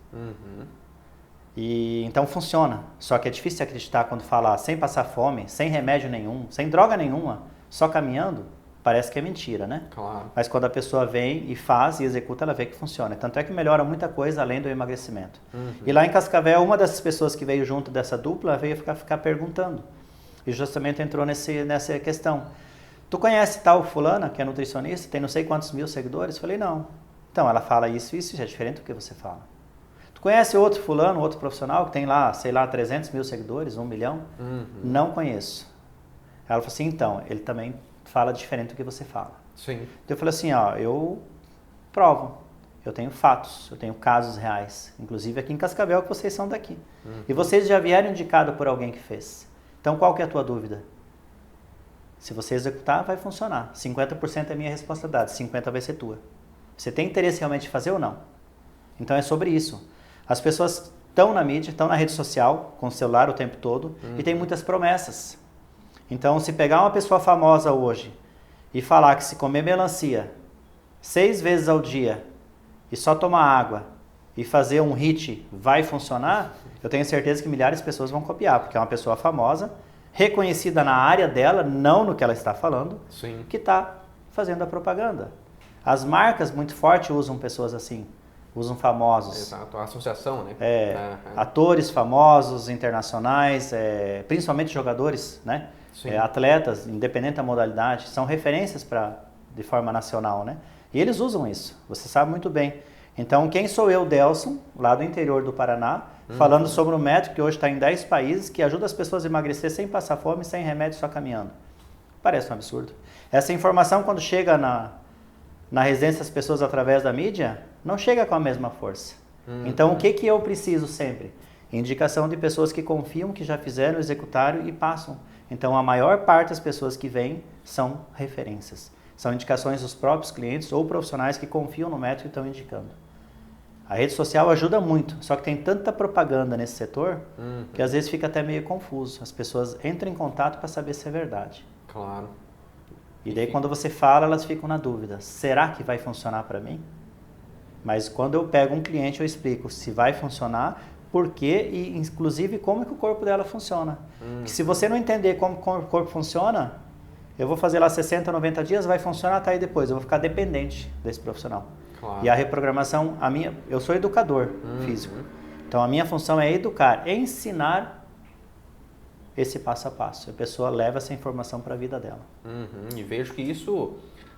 E então funciona, só que é difícil acreditar quando fala sem passar fome, sem remédio nenhum, sem droga nenhuma, só caminhando, parece que é mentira, né? Claro. Mas quando a pessoa vem e faz e executa, ela vê que funciona. Tanto é que melhora muita coisa além do emagrecimento. E lá em Cascavel, uma dessas pessoas que veio junto dessa dupla veio ficar perguntando. E justamente entrou nessa questão. Tu conhece tal fulana, que é nutricionista, tem não sei quantos mil seguidores? Falei, não. Então, ela fala isso já é diferente do que você fala. Conhece outro fulano, outro profissional que tem lá, sei lá, 300 mil seguidores, 1 milhão? Não conheço. Ela falou assim, então, ele também fala diferente do que você fala. Sim. Então eu falei assim, ó, eu provo, eu tenho fatos, eu tenho casos reais, inclusive aqui em Cascavel que vocês são daqui. E vocês já vieram indicados por alguém que fez. Então qual que é a tua dúvida? Se você executar, vai funcionar. 50% é minha responsabilidade, 50% vai ser tua. Você tem interesse realmente de fazer ou não? Então é sobre isso. As pessoas estão na mídia, estão na rede social, com o celular o tempo todo, e tem muitas promessas. Então, se pegar uma pessoa famosa hoje e falar que se comer melancia 6 vezes ao dia e só tomar água e fazer um HIIT vai funcionar, eu tenho certeza que milhares de pessoas vão copiar, porque é uma pessoa famosa, reconhecida na área dela, não no que ela está falando, Sim. que está fazendo a propaganda. As marcas muito fortes usam pessoas assim. Usam famosos. Exato, a associação, né? Atores famosos, internacionais, principalmente jogadores, né? Atletas, independente da modalidade, são referências de forma nacional, né? E eles usam isso, você sabe muito bem. Então, quem sou eu, Delson, lá do interior do Paraná, falando sobre um método que hoje está em 10 países, que ajuda as pessoas a emagrecer sem passar fome, sem remédio, só caminhando. Parece um absurdo. Essa informação, quando chega na residência das pessoas através da mídia, não chega com a mesma força. Então, o que eu preciso sempre? Indicação de pessoas que confiam, que já fizeram, executaram e passam. Então, a maior parte das pessoas que vêm são referências. São indicações dos próprios clientes ou profissionais que confiam no método e estão indicando. A rede social ajuda muito, só que tem tanta propaganda nesse setor que às vezes fica até meio confuso. As pessoas entram em contato para saber se é verdade. Claro. E daí quando você fala, elas ficam na dúvida. Será que vai funcionar para mim? Mas quando eu pego um cliente, eu explico se vai funcionar, por quê e inclusive como é que o corpo dela funciona. Porque se você não entender como o corpo funciona, eu vou fazer lá 60, 90 dias, vai funcionar, tá aí depois. Eu vou ficar dependente desse profissional. Claro. E a reprogramação, eu sou educador físico. Então a minha função é educar, ensinar esse passo a passo. A pessoa leva essa informação para a vida dela. E vejo que isso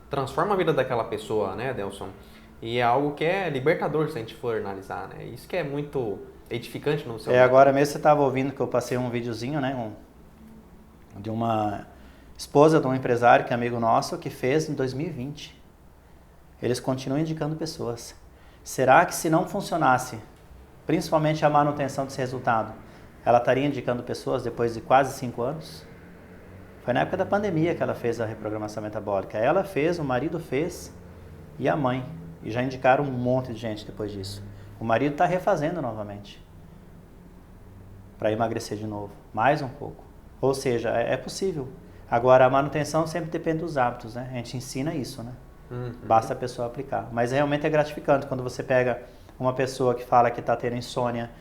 transforma a vida daquela pessoa, né, Delson? E é algo que é libertador se a gente for analisar, né? Isso que é muito edificante no seu... Agora mesmo você estava ouvindo que eu passei um videozinho, né? De uma esposa de um empresário que é amigo nosso, que fez em 2020. Eles continuam indicando pessoas. Será que se não funcionasse, principalmente a manutenção desse resultado, ela estaria indicando pessoas depois de quase 5 anos? Foi na época da pandemia que ela fez a reprogramação metabólica. Ela fez, o marido fez e a mãe. E já indicaram um monte de gente depois disso. O marido está refazendo novamente para emagrecer de novo, mais um pouco. Ou seja, é possível. Agora, a manutenção sempre depende dos hábitos, né? A gente ensina isso, né? Basta a pessoa aplicar. Mas realmente é gratificante quando você pega uma pessoa que fala que está tendo insônia,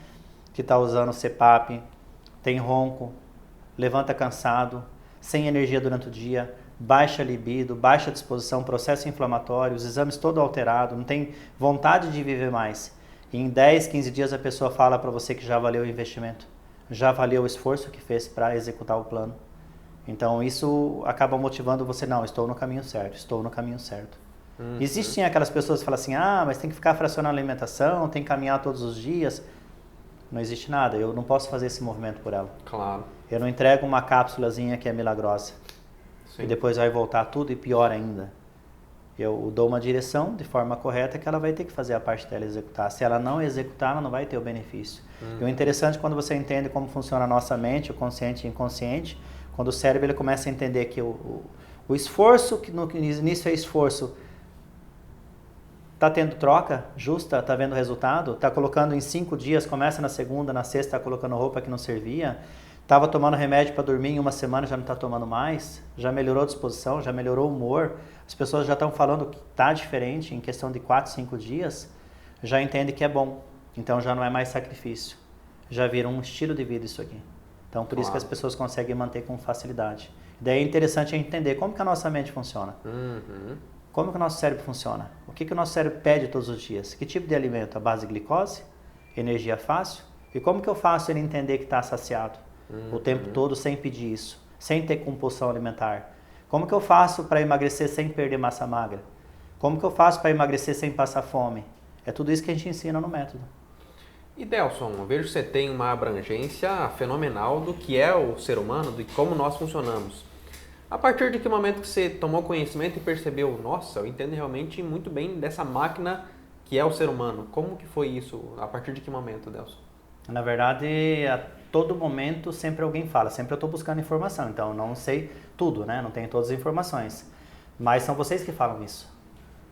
que está usando CPAP, tem ronco, levanta cansado, sem energia durante o dia, baixa libido, baixa disposição, processo inflamatório, os exames todo alterado, não tem vontade de viver mais. E em 10, 15 dias a pessoa fala para você que já valeu o investimento, já valeu o esforço que fez para executar o plano. Então isso acaba motivando você, não, estou no caminho certo, estou no caminho certo. Existem aquelas pessoas que falam assim, mas tem que ficar fracionando a alimentação, tem que caminhar todos os dias. Não existe nada, eu não posso fazer esse movimento por ela. Claro. Eu não entrego uma cápsulazinha que é milagrosa. Sim. E depois vai voltar tudo e pior ainda. Eu dou uma direção de forma correta que ela vai ter que fazer a parte dela executar. Se ela não executar, ela não vai ter o benefício. E o interessante é quando você entende como funciona a nossa mente, o consciente e o inconsciente, quando o cérebro ele começa a entender que o esforço, que no início é esforço, está tendo troca justa, está vendo resultado, está colocando em 5 dias, começa na segunda, na sexta está colocando roupa que não servia, estava tomando remédio para dormir em 1 semana, já não está tomando mais, já melhorou a disposição, já melhorou o humor, as pessoas já estão falando que está diferente em questão de 4, 5 dias, já entende que é bom, então já não é mais sacrifício, já vira um estilo de vida isso aqui. Então por isso que as pessoas conseguem manter com facilidade. Daí é interessante entender como que a nossa mente funciona. Como que o nosso cérebro funciona? O que o nosso cérebro pede todos os dias? Que tipo de alimento? A base de glicose? Energia fácil? E como que eu faço ele entender que está saciado o tempo todo sem pedir isso? Sem ter compulsão alimentar? Como que eu faço para emagrecer sem perder massa magra? Como que eu faço para emagrecer sem passar fome? É tudo isso que a gente ensina no método. E Delson, eu vejo que você tem uma abrangência fenomenal do que é o ser humano, de como nós funcionamos. A partir de que momento que você tomou conhecimento e percebeu, nossa, eu entendo realmente muito bem dessa máquina que é o ser humano. Como que foi isso? A partir de que momento, Delson? Na verdade, a todo momento sempre alguém fala, sempre eu estou buscando informação, então eu não sei tudo, né? Não tenho todas as informações. Mas são vocês que falam isso.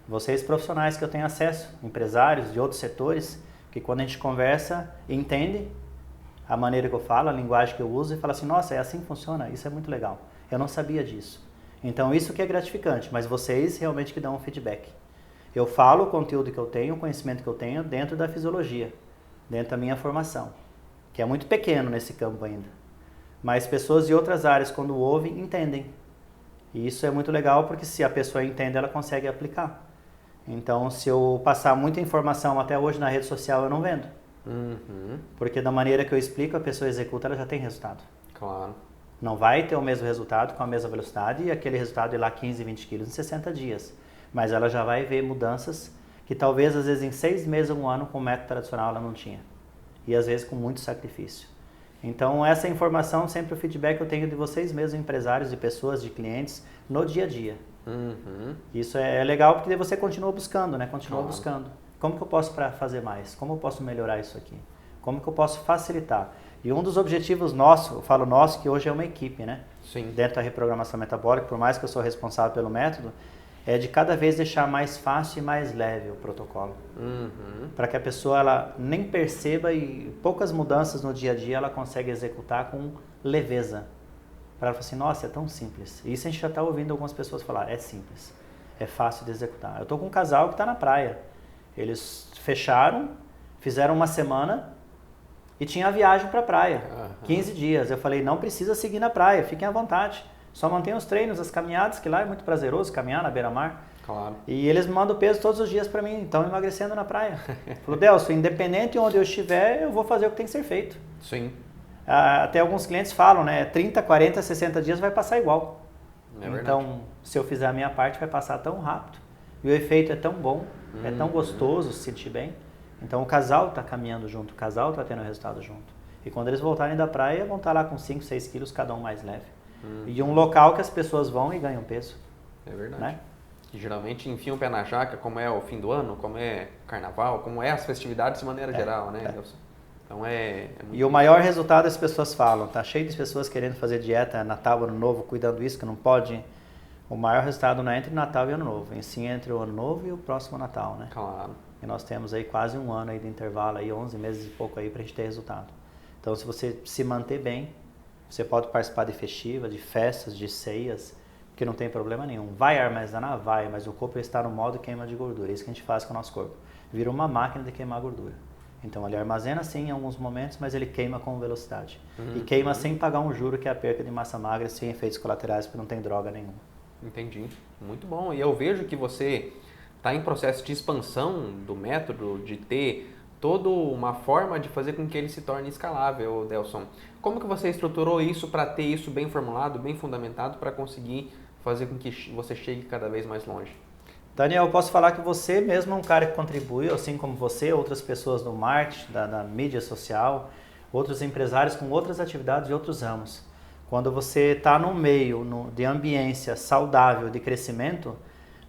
Vocês profissionais que eu tenho acesso, empresários de outros setores, que quando a gente conversa, entende a maneira que eu falo, a linguagem que eu uso e fala assim, nossa, é assim que funciona, isso é muito legal. Eu não sabia disso. Então isso que é gratificante, mas vocês realmente que dão um feedback. Eu falo o conteúdo que eu tenho, o conhecimento que eu tenho dentro da fisiologia, dentro da minha formação, que é muito pequeno nesse campo ainda. Mas pessoas de outras áreas, quando ouvem, entendem. E isso é muito legal porque se a pessoa entende, ela consegue aplicar. Então, se eu passar muita informação até hoje na rede social, eu não vendo. Porque da maneira que eu explico, a pessoa executa, ela já tem resultado. Claro. Não vai ter o mesmo resultado com a mesma velocidade e aquele resultado ir lá 15, 20 quilos em 60 dias. Mas ela já vai ver mudanças que talvez às vezes em 6 meses ou 1 ano com o método tradicional ela não tinha. E às vezes com muito sacrifício. Então essa informação, sempre o feedback eu tenho de vocês mesmos, empresários, de pessoas, de clientes, no dia a dia. Isso é legal porque você continua buscando, né? Continua buscando. Como que eu posso fazer mais? Como eu posso melhorar isso aqui? Como que eu posso facilitar? E um dos objetivos nossos, eu falo nosso, que hoje é uma equipe, né? Sim. Dentro da reprogramação metabólica, por mais que eu sou responsável pelo método, é de cada vez deixar mais fácil e mais leve o protocolo. Para que a pessoa ela nem perceba e poucas mudanças no dia a dia ela consegue executar com leveza. Para ela falar assim, nossa, é tão simples. E isso a gente já está ouvindo algumas pessoas falar, é simples, é fácil de executar. Eu estou com um casal que está na praia. Eles fecharam, fizeram 1 semana e tinha a viagem para a praia, 15 dias. Eu falei, não precisa seguir na praia, fiquem à vontade. Só mantenham os treinos, as caminhadas, que lá é muito prazeroso caminhar na beira-mar. Claro. E eles me mandam peso todos os dias para mim, estão emagrecendo na praia. Falou, Delson, independente de onde eu estiver, eu vou fazer o que tem que ser feito. Sim. Até alguns clientes falam, né, 30, 40, 60 dias vai passar igual. Então, se eu fizer a minha parte, vai passar tão rápido. E o efeito é tão bom, é tão gostoso se sentir bem. Então, o casal está caminhando junto, o casal está tendo resultado junto. E quando eles voltarem da praia, vão estar lá com 5, 6 quilos, cada um mais leve. E um local que as pessoas vão e ganham peso. É verdade. Né? Que geralmente enfiam o pé na jaca, como é o fim do ano, como é o carnaval, como é as festividades de maneira geral, né, Delson? Então é muito E o maior resultado as pessoas falam, tá cheio de pessoas querendo fazer dieta, Natal, Ano Novo, cuidando disso, que não pode. O maior resultado não é entre Natal e Ano Novo, em sim entre o Ano Novo e o próximo Natal, né? Claro. E nós temos aí quase 1 ano aí de intervalo, aí 11 meses e pouco aí pra gente ter resultado. Então se você se manter bem, você pode participar de festivas, de festas, de ceias, que não tem problema nenhum. Vai armazenar? Vai, mas o corpo está no modo queima de gordura. É isso que a gente faz com o nosso corpo. Vira uma máquina de queimar gordura. Então ele armazena sim em alguns momentos, mas ele queima com velocidade. E queima sem pagar um juro, que é a perca de massa magra, sem efeitos colaterais, porque não tem droga nenhuma. Entendi. Muito bom. E eu vejo que você está em processo de expansão do método, de ter toda uma forma de fazer com que ele se torne escalável, Delson. Como que você estruturou isso para ter isso bem formulado, bem fundamentado, para conseguir fazer com que você chegue cada vez mais longe? Daniel, eu posso falar que você mesmo é um cara que contribui, assim como você, outras pessoas do marketing, da mídia social, outros empresários com outras atividades e outros ramos. Quando você está no meio de ambiência saudável de crescimento,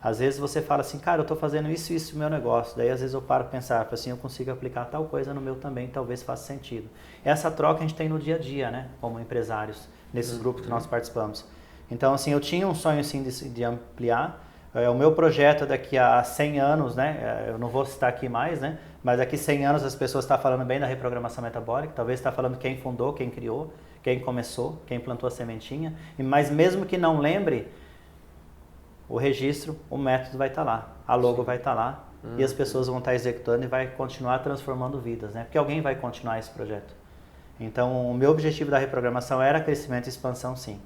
Às vezes você fala assim, cara, eu estou fazendo isso e isso no meu negócio. Daí às vezes eu paro para pensar, assim, eu consigo aplicar tal coisa no meu também, talvez faça sentido. Essa troca a gente tem no dia a dia, né? Como empresários, nesses grupos que nós participamos. Então, assim, eu tinha um sonho, assim, de ampliar. O meu projeto daqui a 100 anos, né? Eu não vou citar aqui mais, né? Mas daqui a 100 anos as pessoas estão falando bem da reprogramação metabólica. Talvez está falando quem fundou, quem criou, quem começou, quem plantou a sementinha. Mas mesmo que não lembre, o registro, o método vai estar lá, a logo vai estar lá e as pessoas vão estar executando e vai continuar transformando vidas, né? Porque alguém vai continuar esse projeto. Então, o meu objetivo da reprogramação era crescimento e expansão, sim.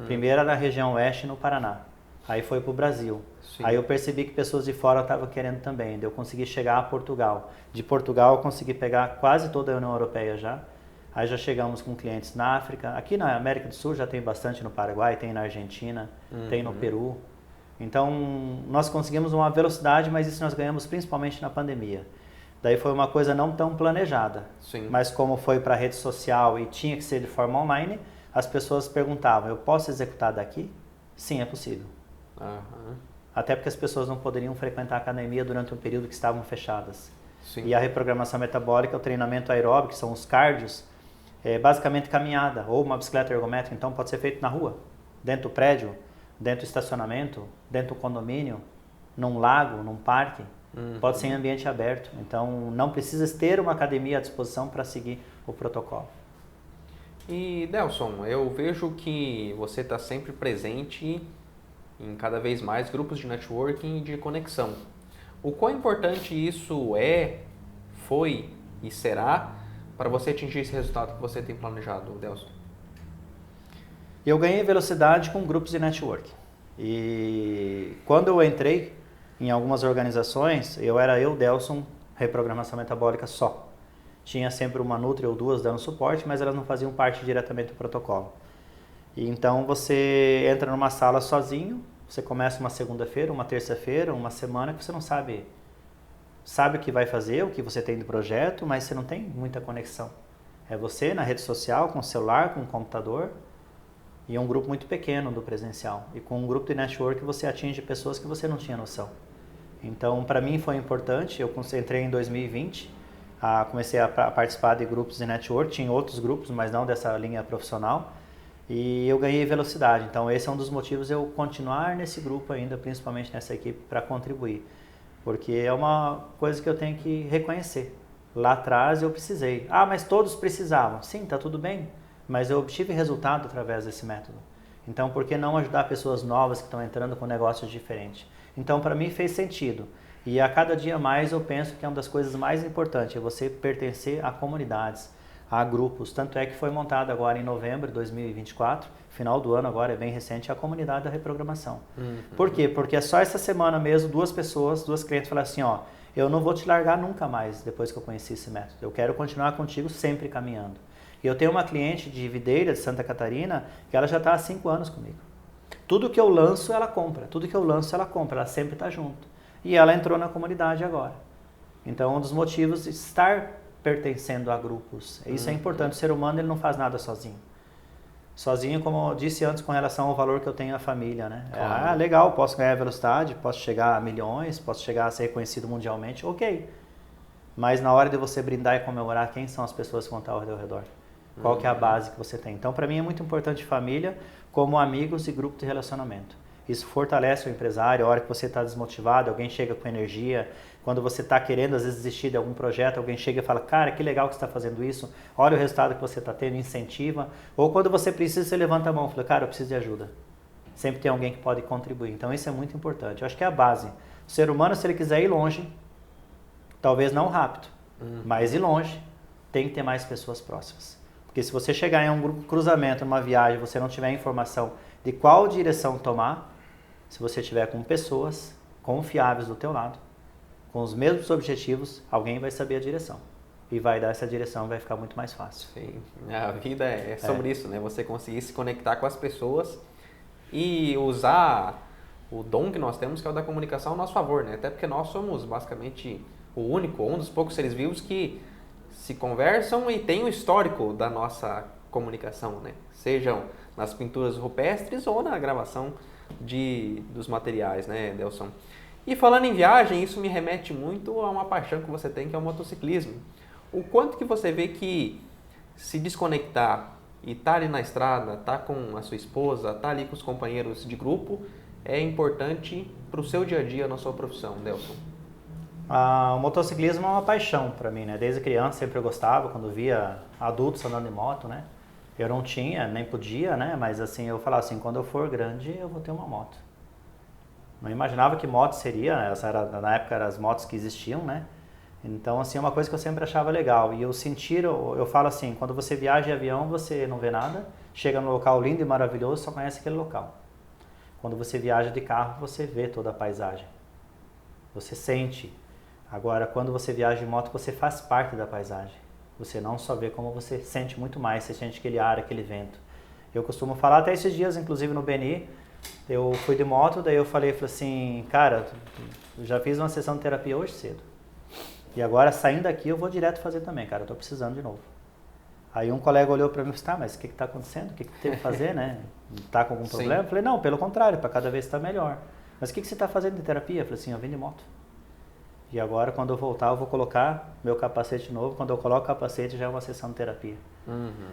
Primeiro era na região oeste, no Paraná. Aí foi para o Brasil. Sim. Aí eu percebi que pessoas de fora estavam querendo também. Eu consegui chegar a Portugal. De Portugal eu consegui pegar quase toda a União Europeia já. Aí já chegamos com clientes na África. Aqui na América do Sul já tem bastante no Paraguai, tem na Argentina, tem no Peru. Então, nós conseguimos uma velocidade, mas isso nós ganhamos principalmente na pandemia. Daí foi uma coisa não tão planejada, sim, mas como foi para a rede social e tinha que ser de forma online, as pessoas perguntavam, eu posso executar daqui? Sim, é possível. Até porque as pessoas não poderiam frequentar a academia durante um período que estavam fechadas. Sim. E a reprogramação metabólica, o treinamento aeróbico, que são os cardios, é basicamente caminhada ou uma bicicleta ergométrica, então pode ser feito na rua, dentro do prédio, dentro do estacionamento, dentro do condomínio, num lago, num parque, pode ser em ambiente aberto. Então, não precisa ter uma academia à disposição para seguir o protocolo. E, Delson, eu vejo que você está sempre presente em cada vez mais grupos de networking e de conexão. O quão importante isso foi e será para você atingir esse resultado que você tem planejado, Delson? Eu ganhei velocidade com grupos de network. E quando eu entrei em algumas organizações, eu, Delson, reprogramação metabólica só. Tinha sempre uma Nutri ou duas dando suporte, mas elas não faziam parte diretamente do protocolo. E então você entra numa sala sozinho, você começa uma segunda-feira, uma terça-feira, uma semana que você não sabe o que vai fazer, o que você tem de projeto, mas você não tem muita conexão. É você na rede social, com o celular, com o computador, e um grupo muito pequeno do presencial. E com um grupo de network você atinge pessoas que você não tinha noção. Então, para mim foi importante, eu entrei em 2020, comecei a participar de grupos de network, tinha outros grupos, mas não dessa linha profissional, e eu ganhei velocidade. Então, esse é um dos motivos de eu continuar nesse grupo ainda, principalmente nessa equipe, para contribuir. Porque é uma coisa que eu tenho que reconhecer. Lá atrás eu precisei. Mas todos precisavam. Sim, está tudo bem. Mas eu obtive resultado através desse método. Então, por que não ajudar pessoas novas que estão entrando com negócios diferentes? Então, para mim fez sentido. E a cada dia mais eu penso que é uma das coisas mais importantes, é você pertencer a comunidades, a grupos. Tanto é que foi montado agora em novembro de 2024, final do ano agora, é bem recente, a comunidade da reprogramação. Por quê? Porque é só essa semana mesmo, duas clientes falaram assim, eu não vou te largar nunca mais depois que eu conheci esse método. Eu quero continuar contigo sempre caminhando. E eu tenho uma cliente de Videira, de Santa Catarina, que ela já está há 5 anos comigo. Tudo que eu lanço, ela compra. Ela sempre está junto. E ela entrou na comunidade agora. Então, um dos motivos de estar pertencendo a grupos. Isso é importante. O ser humano ele não faz nada sozinho. Sozinho, como eu disse antes, com relação ao valor que eu tenho à família, né? Claro. Legal, posso ganhar velocidade, posso chegar a milhões, posso chegar a ser reconhecido mundialmente, ok. Mas na hora de você brindar e comemorar, quem são as pessoas que vão estar ao teu redor? Qual que é a base que você tem? Então, para mim é muito importante família, como amigos e grupo de relacionamento. Isso fortalece o empresário, a hora que você está desmotivado, alguém chega com energia. Quando você está querendo, às vezes, desistir de algum projeto, alguém chega e fala, cara, que legal que você está fazendo isso, olha o resultado que você está tendo, incentiva. Ou quando você precisa, você levanta a mão e fala, cara, eu preciso de ajuda. Sempre tem alguém que pode contribuir. Então, isso é muito importante. Eu acho que é a base. O ser humano, se ele quiser ir longe, talvez não rápido, mas ir longe, tem que ter mais pessoas próximas. Porque se você chegar em um cruzamento, numa viagem, você não tiver informação de qual direção tomar, se você estiver com pessoas confiáveis do teu lado, com os mesmos objetivos, alguém vai saber a direção. E vai dar essa direção, vai ficar muito mais fácil. Sim, a vida é sobre isso, né? Você conseguir se conectar com as pessoas e usar o dom que nós temos, que é o da comunicação, ao nosso favor, né? Até porque nós somos basicamente o único, um dos poucos seres vivos que se conversam e tem o histórico da nossa comunicação, né? Sejam nas pinturas rupestres ou na gravação dos materiais, né, Delson? E falando em viagem, isso me remete muito a uma paixão que você tem, que é o motociclismo. O quanto que você vê que se desconectar e estar ali na estrada, estar com a sua esposa, estar ali com os companheiros de grupo, é importante para o seu dia a dia na sua profissão, Delson? O motociclismo é uma paixão para mim, né? Desde criança sempre eu gostava, quando via adultos andando de moto, né? Eu não tinha, nem podia, né? Mas assim, eu falava assim, quando eu for grande, eu vou ter uma moto. Não imaginava que moto seria, na época eram as motos que existiam, né? Então, assim, é uma coisa que eu sempre achava legal. E eu falo assim, quando você viaja em avião, você não vê nada, chega num local lindo e maravilhoso, só conhece aquele local. Quando você viaja de carro, você vê toda a paisagem. Você sente. Agora, quando você viaja de moto, você faz parte da paisagem. Você não só vê, como você sente muito mais, você sente aquele ar, aquele vento. Eu costumo falar, até esses dias, inclusive no Beni, eu fui de moto, daí eu falei assim, cara, eu já fiz uma sessão de terapia hoje cedo. E agora, saindo daqui, eu vou direto fazer também, cara, eu tô precisando de novo. Aí um colega olhou para mim e disse, tá, mas o que está acontecendo? O que tem que fazer, né? Tá com algum problema? Sim. Eu falei, não, pelo contrário, para cada vez estar melhor. Mas o que você está fazendo de terapia? Eu falei assim, eu vim de moto. E agora, quando eu voltar, eu vou colocar meu capacete novo. Quando eu coloco o capacete, já é uma sessão de terapia.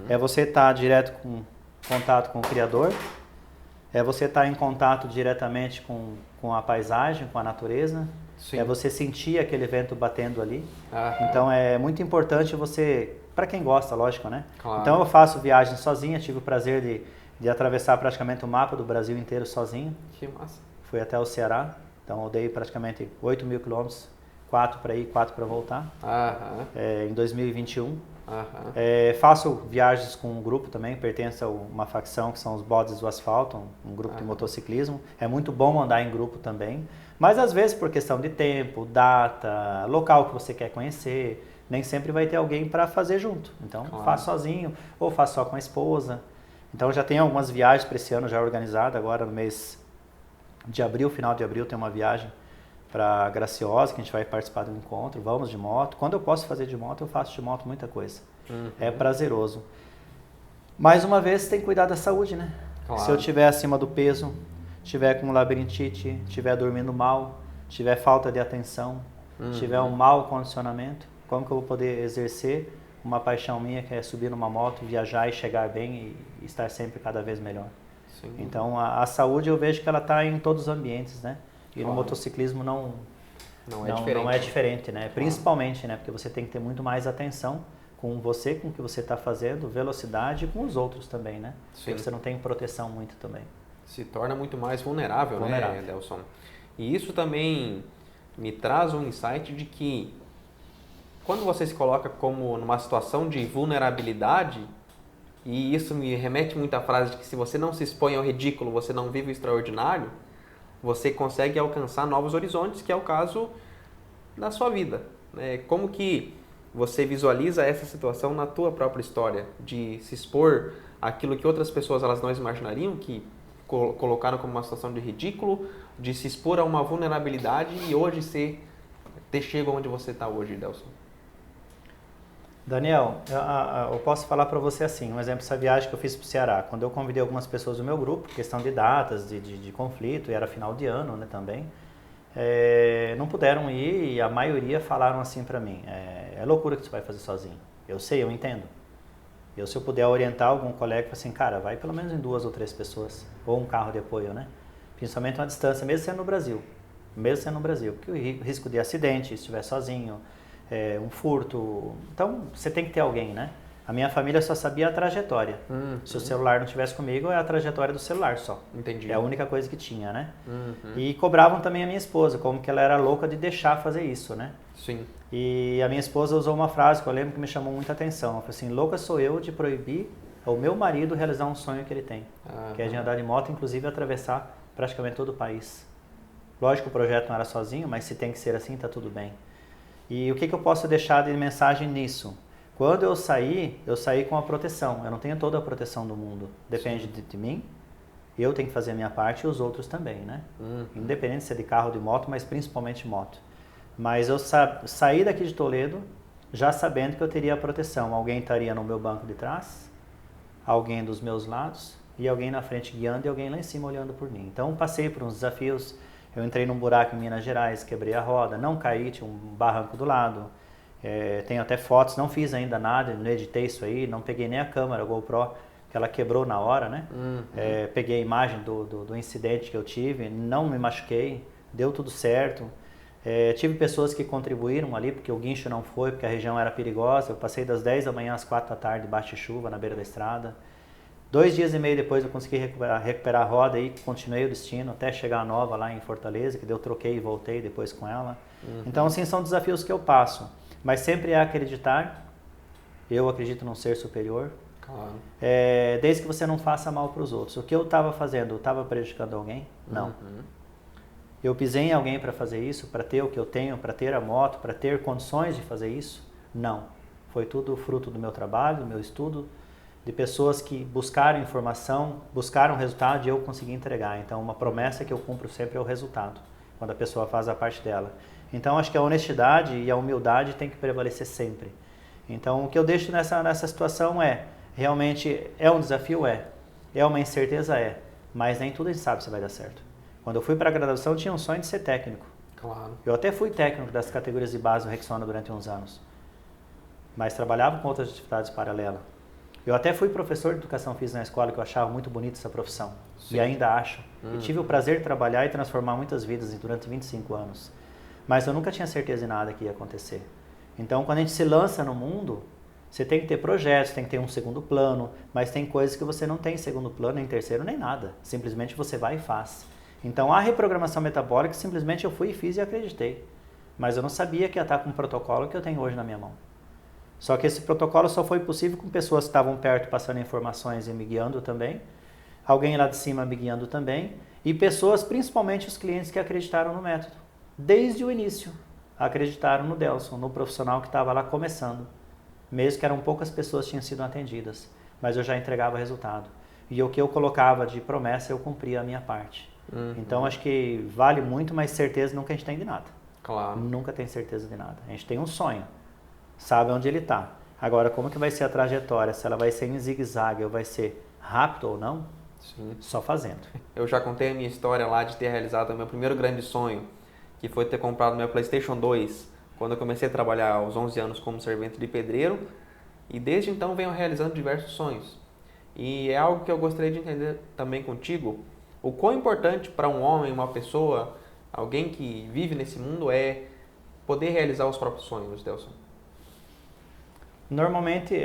É você estar direto com contato com o Criador, é você estar em contato diretamente com a paisagem, com a natureza, Sim. é você sentir aquele vento batendo ali. Ah, Então é muito importante você, para quem gosta, lógico, né? Claro. Então eu faço viagens sozinha, tive o prazer de atravessar praticamente o mapa do Brasil inteiro sozinho. que massa. Fui até o Ceará, então eu dei praticamente 8.000 quilômetros, 4 para ir, 4 para voltar, em 2021. Faço viagens com um grupo também, pertenço a uma facção que são os Bodes do Asfalto, um grupo de motociclismo. É muito bom andar em grupo também, mas às vezes por questão de tempo, data, local que você quer conhecer, nem sempre vai ter alguém para fazer junto. Então faço sozinho ou faço só com a esposa. Então já tenho algumas viagens para esse ano já organizadas, agora no mês de abril, final de abril tem uma viagem para Graciosa, que a gente vai participar do encontro, vamos de moto. Quando eu posso fazer de moto, eu faço de moto muita coisa. É prazeroso. Mais uma vez, tem que cuidar da saúde, né? Claro. Se eu estiver acima do peso, estiver com labirintite, estiver dormindo mal, tiver falta de atenção, tiver um mau condicionamento, como que eu vou poder exercer uma paixão minha, que é subir numa moto, viajar e chegar bem e estar sempre cada vez melhor? Sim. Então, a saúde eu vejo que ela está em todos os ambientes, né? E no motociclismo não é diferente, né? Principalmente, né? Porque você tem que ter muito mais atenção com você, com o que você está fazendo, velocidade e com os outros também, né? Porque você não tem proteção muito também. Se torna muito mais vulnerável, né, Delson? E isso também me traz um insight de que quando você se coloca como numa situação de vulnerabilidade, e isso me remete muito à frase de que se você não se expõe ao ridículo, você não vive o extraordinário, você consegue alcançar novos horizontes, que é o caso da sua vida. Né? Como que você visualiza essa situação na tua própria história, de se expor àquilo que outras pessoas elas não imaginariam, que colocaram como uma situação de ridículo, de se expor a uma vulnerabilidade e hoje ter chego onde você está hoje, Delson? Daniel, eu posso falar para você assim, um exemplo dessa viagem que eu fiz para o Ceará. Quando eu convidei algumas pessoas do meu grupo, questão de datas, de conflito, e era final de ano, né, também, não puderam ir e a maioria falaram assim para mim, é loucura que você vai fazer sozinho. Eu sei, eu entendo. Se eu puder orientar algum colega, assim, cara, vai pelo menos em 2 ou 3 pessoas, ou um carro de apoio, né? Principalmente uma distância, mesmo sendo no Brasil. Porque o risco de acidente, se estiver sozinho, um furto, então você tem que ter alguém, né? A minha família só sabia a trajetória. Se o celular não estivesse comigo, é a trajetória do celular só. Entendi. É a única coisa que tinha, né? E cobravam também a minha esposa, como que ela era louca de deixar fazer isso, né? Sim. E a minha esposa usou uma frase que eu lembro que me chamou muita atenção. Ela falou assim, louca sou eu de proibir ao meu marido realizar um sonho que ele tem. Que é de andar de moto, inclusive atravessar praticamente todo o país. Lógico que o projeto não era sozinho, mas se tem que ser assim, tá tudo bem. E o que eu posso deixar de mensagem nisso? Quando eu saí com a proteção. Eu não tenho toda a proteção do mundo. Depende de mim. Eu tenho que fazer a minha parte e os outros também, né? Independente se é de carro ou de moto, mas principalmente moto. Mas eu saí daqui de Toledo já sabendo que eu teria a proteção. Alguém estaria no meu banco de trás, alguém dos meus lados e alguém na frente guiando e alguém lá em cima olhando por mim. Então passei por uns desafios, eu entrei num buraco em Minas Gerais, quebrei a roda, não caí, tinha um barranco do lado, tenho até fotos, não fiz ainda nada, não editei isso aí, não peguei nem a câmera, a GoPro, que ela quebrou na hora, né? Peguei a imagem do incidente que eu tive, não me machuquei, deu tudo certo. Tive pessoas que contribuíram ali, porque o guincho não foi, porque a região era perigosa. Eu passei das 10 da manhã às 4 da tarde, debaixo de chuva, na beira da estrada. 2 dias e meio depois eu consegui recuperar a roda e continuei o destino até chegar a nova lá em Fortaleza, que daí eu troquei e voltei depois com ela. Então, assim, são desafios que eu passo. Mas sempre é acreditar, eu acredito num ser superior. Claro. Desde que você não faça mal para os outros. O que eu estava fazendo, eu estava prejudicando alguém? Não. Eu pisei em alguém para fazer isso, para ter o que eu tenho, para ter a moto, para ter condições de fazer isso? Não. Foi tudo fruto do meu trabalho, do meu estudo, de pessoas que buscaram informação, buscaram resultado e eu consegui entregar. Então, uma promessa que eu cumpro sempre é o resultado, quando a pessoa faz a parte dela. Então, acho que a honestidade e a humildade tem que prevalecer sempre. Então, o que eu deixo nessa situação realmente é um desafio? É uma incerteza? Mas nem tudo a gente sabe se vai dar certo. Quando eu fui para a graduação, eu tinha um sonho de ser técnico. Claro. Eu até fui técnico das categorias de base do Rexona durante uns anos, mas trabalhava com outras atividades paralelas. Eu até fui professor de educação física na escola, que eu achava muito bonita essa profissão. Sim. E ainda acho. E tive o prazer de trabalhar e transformar muitas vidas durante 25 anos. Mas eu nunca tinha certeza de nada que ia acontecer. Então, quando a gente se lança no mundo, você tem que ter projetos, tem que ter um segundo plano, mas tem coisas que você não tem segundo plano, nem terceiro, nem nada. Simplesmente você vai e faz. Então, a reprogramação metabólica, simplesmente eu fui e fiz e acreditei. Mas eu não sabia que ia estar com o protocolo que eu tenho hoje na minha mão. Só que esse protocolo só foi possível com pessoas que estavam perto passando informações e me guiando também, alguém lá de cima me guiando também, e pessoas, principalmente os clientes que acreditaram no método. Desde o início, acreditaram no Delson, no profissional que estava lá começando. Mesmo que eram poucas pessoas que tinham sido atendidas, mas eu já entregava resultado. E o que eu colocava de promessa, eu cumpria a minha parte. Então, acho que vale muito, mas certeza nunca a gente tem de nada. Claro. Nunca tem certeza de nada. A gente tem um sonho, sabe onde ele está. Agora, como que vai ser a trajetória? Se ela vai ser em zigue-zague ou vai ser rápido ou não? Sim. Só fazendo. Eu já contei a minha história lá de ter realizado o meu primeiro grande sonho, que foi ter comprado meu PlayStation 2, quando eu comecei a trabalhar aos 11 anos como servente de pedreiro, e desde então venho realizando diversos sonhos. E é algo que eu gostaria de entender também contigo, o quão importante para um homem, uma pessoa, alguém que vive nesse mundo é poder realizar os próprios sonhos, Delson. Normalmente,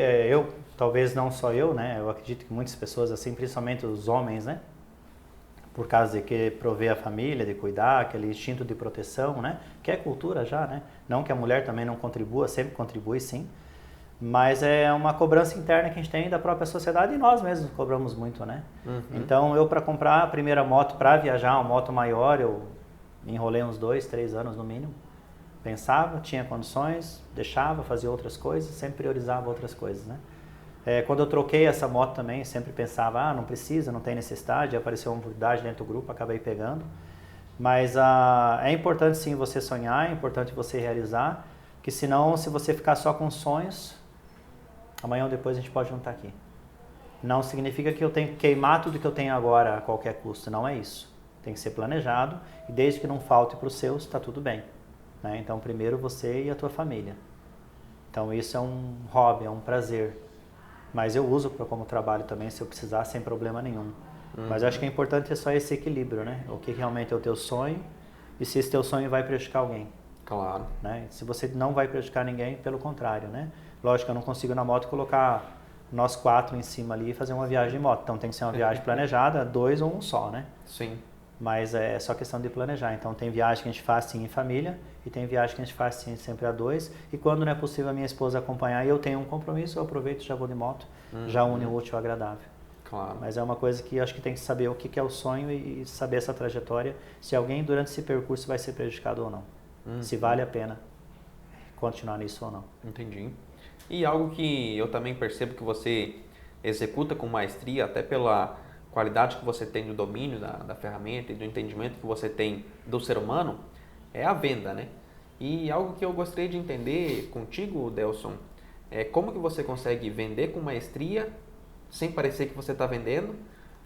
talvez não só eu, né? Eu acredito que muitas pessoas, assim, principalmente os homens, né? Por causa de querer prover a família, de cuidar, aquele instinto de proteção, né? Que é cultura já, né? Não que a mulher também não contribua, sempre contribui sim, mas é uma cobrança interna que a gente tem da própria sociedade e nós mesmos cobramos muito, né? Então, eu para comprar a primeira moto para viajar, uma moto maior, eu enrolei uns 2, 3 anos no mínimo. Pensava, tinha condições, deixava, fazia outras coisas, sempre priorizava outras coisas, né? Quando eu troquei essa moto também, sempre pensava, não precisa, não tem necessidade, apareceu uma oportunidade dentro do grupo, acabei pegando. Mas é importante sim você sonhar, é importante você realizar, que senão, se você ficar só com sonhos, amanhã ou depois a gente pode juntar aqui. Não significa que eu tenho que queimar tudo que eu tenho agora a qualquer custo, não é isso. Tem que ser planejado e desde que não falte para os seus, está tudo bem. Né? Então, primeiro você e a tua família. Então, isso é um hobby, é um prazer. Mas eu uso como trabalho também, se eu precisar, sem problema nenhum. Mas eu acho que é importante ter só esse equilíbrio, né? O que realmente é o teu sonho e se esse teu sonho vai prejudicar alguém. Claro. Né? Se você não vai prejudicar ninguém, pelo contrário, né? Lógico, eu não consigo na moto colocar nós 4 em cima ali e fazer uma viagem de moto. Então tem que ser uma viagem planejada, 2 ou um só, né? Sim. Mas é só questão de planejar. Então tem viagem que a gente faz sim em família e tem viagem que a gente faz sim sempre a 2. E quando não é possível a minha esposa acompanhar e eu tenho um compromisso, eu aproveito e já vou de moto. Já une o útil ao agradável. Claro. Mas é uma coisa que eu acho que tem que saber o que é o sonho e saber essa trajetória, se alguém durante esse percurso vai ser prejudicado ou não. Se vale a pena continuar nisso ou não. Entendi. E algo que eu também percebo que você executa com maestria, até pela qualidade que você tem do domínio da ferramenta e do entendimento que você tem do ser humano, é a venda, né? E algo que eu gostaria de entender contigo, Delson, é como que você consegue vender com maestria sem parecer que você está vendendo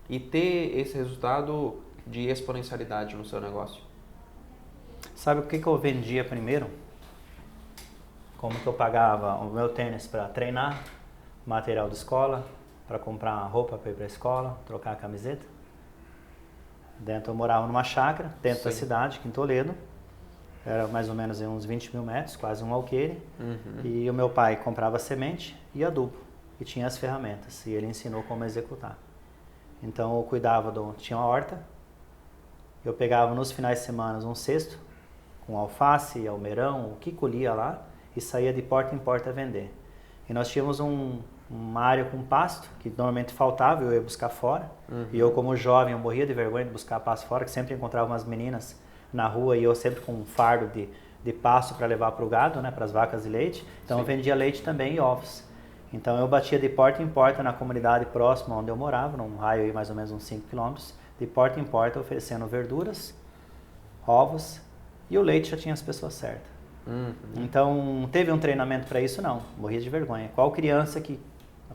e ter esse resultado de exponencialidade no seu negócio? Sabe o que eu vendia primeiro? Como que eu pagava o meu tênis para treinar, material de escola, para comprar roupa para ir para a escola, trocar a camiseta. Eu morava numa chácara, dentro da cidade, aqui em Toledo. Era mais ou menos uns 20 mil metros, quase um alqueire. E o meu pai comprava semente e adubo. E tinha as ferramentas. E ele ensinou como executar. Então eu cuidava tinha uma horta. Eu pegava nos finais de semana um cesto com alface, almeirão, o que colhia lá. E saía de porta em porta a vender. E nós tínhamos uma área com pasto, que normalmente faltava, eu ia buscar fora. E eu, como jovem, eu morria de vergonha de buscar pasto fora, que sempre encontrava umas meninas na rua e eu sempre com um fardo de pasto para levar para o gado, né, para as vacas de leite. Então eu vendia leite também e ovos. Então eu batia de porta em porta na comunidade próxima onde eu morava, num raio aí mais ou menos uns 5 quilômetros, de porta em porta oferecendo verduras, ovos e o leite já tinha as pessoas certas. Então, teve um treinamento para isso? Não, morria de vergonha. Qual criança que,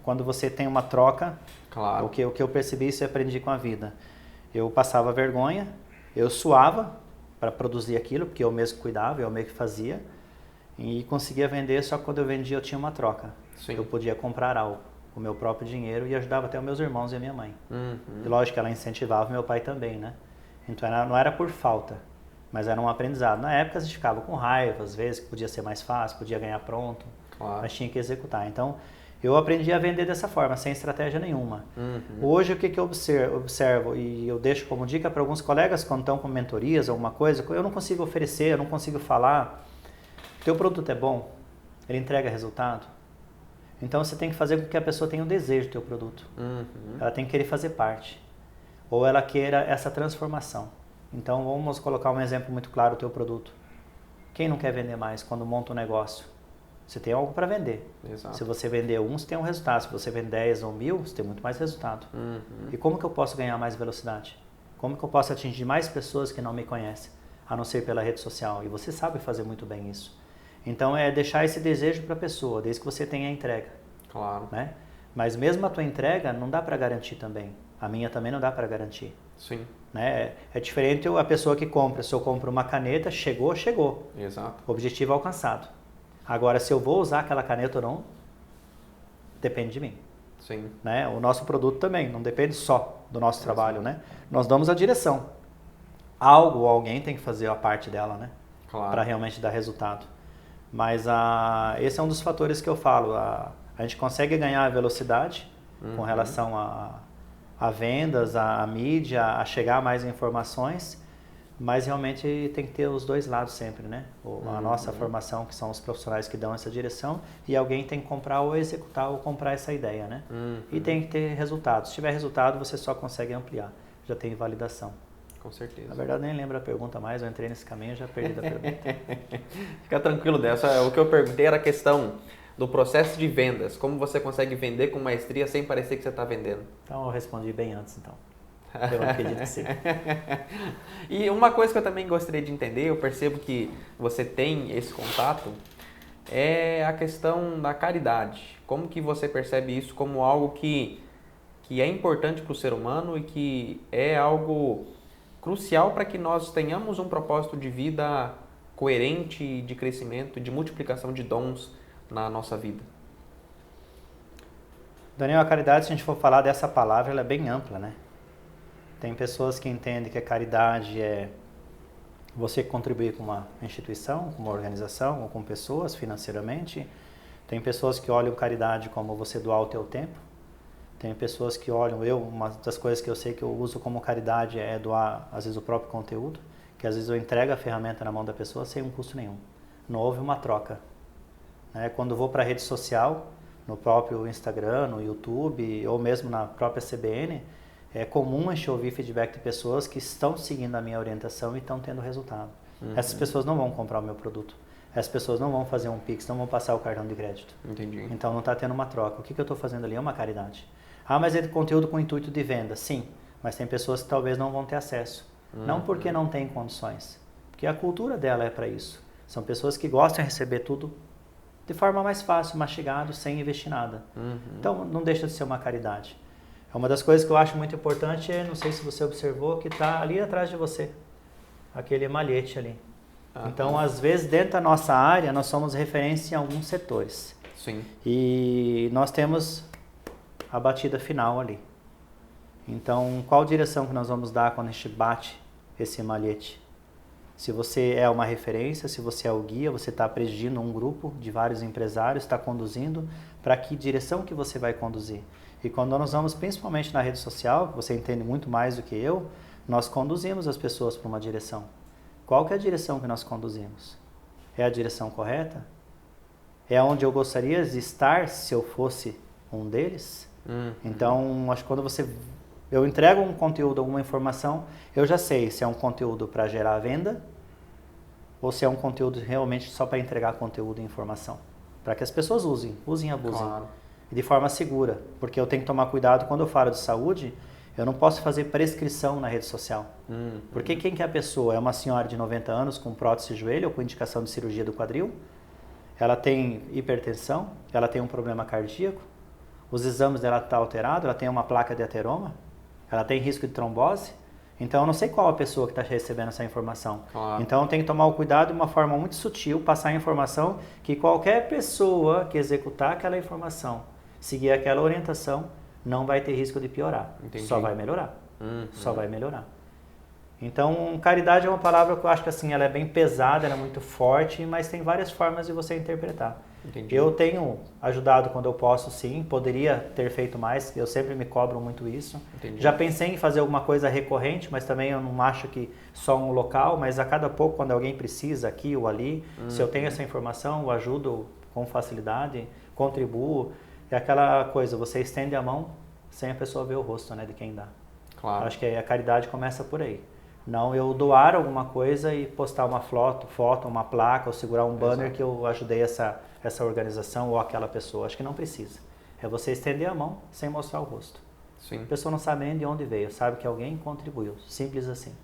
quando você tem uma troca, claro. o que eu percebi isso e aprendi com a vida. Eu passava vergonha, eu suava para produzir aquilo, porque eu mesmo cuidava, eu mesmo fazia, e conseguia vender, só que quando eu vendia eu tinha uma troca. Sim. Eu podia comprar algo com o meu próprio dinheiro e ajudava até os meus irmãos e a minha mãe. E lógico que ela incentivava meu pai também, né? Então não era por falta. Mas era um aprendizado. Na época a gente ficava com raiva, às vezes, que podia ser mais fácil, podia ganhar pronto, mas tinha que executar. Então, eu aprendi a vender dessa forma, sem estratégia nenhuma. Hoje, o que eu observo e eu deixo como dica para alguns colegas quando estão com mentorias, alguma coisa, eu não consigo oferecer, eu não consigo falar. Teu produto é bom? Ele entrega resultado? Então, você tem que fazer com que a pessoa tenha o desejo do teu produto. Ela tem que querer fazer parte. Ou ela queira essa transformação. Então, vamos colocar um exemplo muito claro do teu produto. Quem não quer vender mais quando monta um negócio? Você tem algo para vender. Exato. Se você vender um, você tem um resultado. Se você vender 10 ou 1000, você tem muito mais resultado. E como que eu posso ganhar mais velocidade? Como que eu posso atingir mais pessoas que não me conhecem, a não ser pela rede social? E você sabe fazer muito bem isso. Então, é deixar esse desejo para a pessoa, desde que você tenha a entrega. Claro. Né? Mas mesmo a tua entrega, não dá para garantir também. A minha também não dá para garantir. Sim. Né? É diferente a pessoa que compra. Se eu compro uma caneta, chegou. Exato. Objetivo alcançado. Agora, se eu vou usar aquela caneta ou não, depende de mim. Sim. Né? O nosso produto também, não depende só do nosso trabalho. Né? Nós damos a direção. Algo ou alguém tem que fazer a parte dela, né? Claro. Para realmente dar resultado. Mas esse é um dos fatores que eu falo. A gente consegue ganhar velocidade com relação a vendas, a mídia, a chegar a mais informações, mas realmente tem que ter os dois lados sempre, né? A nossa formação, que são os profissionais que dão essa direção, e alguém tem que comprar ou executar ou comprar essa ideia, né? E tem que ter resultado. Se tiver resultado, você só consegue ampliar, já tem validação. Com certeza. Na verdade, nem lembro a pergunta mais, eu entrei nesse caminho e já perdi a pergunta. Fica tranquilo dessa. O que eu perguntei era a questão do processo de vendas. Como você consegue vender com maestria sem parecer que você está vendendo? Então, eu respondi bem antes, então. Eu acredito que sim. E uma coisa que eu também gostaria de entender, eu percebo que você tem esse contato, é a questão da caridade. Como que você percebe isso como algo que é importante para o ser humano e que é algo crucial para que nós tenhamos um propósito de vida coerente, de crescimento, de multiplicação de dons na nossa vida? Daniel, a caridade, se a gente for falar dessa palavra, ela é bem ampla, né? Tem pessoas que entendem que a caridade é você contribuir com uma instituição, com uma organização ou com pessoas financeiramente. Tem pessoas que olham caridade como você doar o teu tempo. Tem pessoas que olham, uma das coisas que eu sei que eu uso como caridade é doar, às vezes, o próprio conteúdo, que às vezes eu entrego a ferramenta na mão da pessoa sem um custo nenhum. Não houve uma troca. Né? Quando vou para a rede social, no próprio Instagram, no YouTube, ou mesmo na própria CBN, é comum a gente ouvir feedback de pessoas que estão seguindo a minha orientação e estão tendo resultado. Essas pessoas não vão comprar o meu produto. Essas pessoas não vão fazer um Pix, não vão passar o cartão de crédito. Entendi. Então não está tendo uma troca. O que eu estou fazendo ali é uma caridade. Mas é de conteúdo com intuito de venda. Sim, mas tem pessoas que talvez não vão ter acesso. Não porque não têm condições, porque a cultura dela é para isso. São pessoas que gostam de receber tudo de forma mais fácil, mastigado, sem investir nada. Então não deixa de ser uma caridade. Uma das coisas que eu acho muito importante é, não sei se você observou, que está ali atrás de você, aquele malhete ali. Então, às vezes, dentro da nossa área, nós somos referência em alguns setores. Sim. E nós temos a batida final ali. Então, qual direção que nós vamos dar quando a gente bate esse malhete? Se você é uma referência, se você é o guia, você está presidindo um grupo de vários empresários, está conduzindo, para que direção que você vai conduzir? E quando nós vamos, principalmente na rede social, você entende muito mais do que eu, nós conduzimos as pessoas para uma direção. Qual que é a direção que nós conduzimos? É a direção correta? É onde eu gostaria de estar se eu fosse um deles? Então, acho que quando eu entrego um conteúdo, alguma informação, eu já sei se é um conteúdo para gerar venda ou se é um conteúdo realmente só para entregar conteúdo e informação. Para que as pessoas usem e abusem. Claro. E de forma segura, porque eu tenho que tomar cuidado quando eu falo de saúde, eu não posso fazer prescrição na rede social. Porque quem que é a pessoa? É uma senhora de 90 anos com prótese de joelho ou com indicação de cirurgia do quadril? Ela tem hipertensão, ela tem um problema cardíaco, os exames dela estão alterados, ela tem uma placa de ateroma, ela tem risco de trombose. Então, eu não sei qual a pessoa que está recebendo essa informação. Claro. Então, eu tenho que tomar o cuidado de uma forma muito sutil, passar a informação que qualquer pessoa que executar aquela informação, seguir aquela orientação, não vai ter risco de piorar. Entendi. Só vai melhorar. Só vai melhorar. Então, caridade é uma palavra que eu acho que assim, ela é bem pesada, ela é muito forte, mas tem várias formas de você interpretar. Entendi. Eu tenho ajudado quando eu posso, sim. Poderia ter feito mais, eu sempre me cobro muito isso. Entendi. Já pensei em fazer alguma coisa recorrente, mas também eu não acho que só um local, mas a cada pouco, quando alguém precisa, aqui ou ali, se eu tenho essa informação, eu ajudo com facilidade, contribuo. É aquela coisa, você estende a mão sem a pessoa ver o rosto, né, de quem dá. Claro. Acho que a caridade começa por aí. Não eu doar alguma coisa e postar uma foto, uma placa, ou segurar um banner que eu ajudei essa organização ou aquela pessoa. Acho que não precisa. É você estender a mão sem mostrar o rosto. Sim. A pessoa não sabe nem de onde veio, sabe que alguém contribuiu. Simples assim.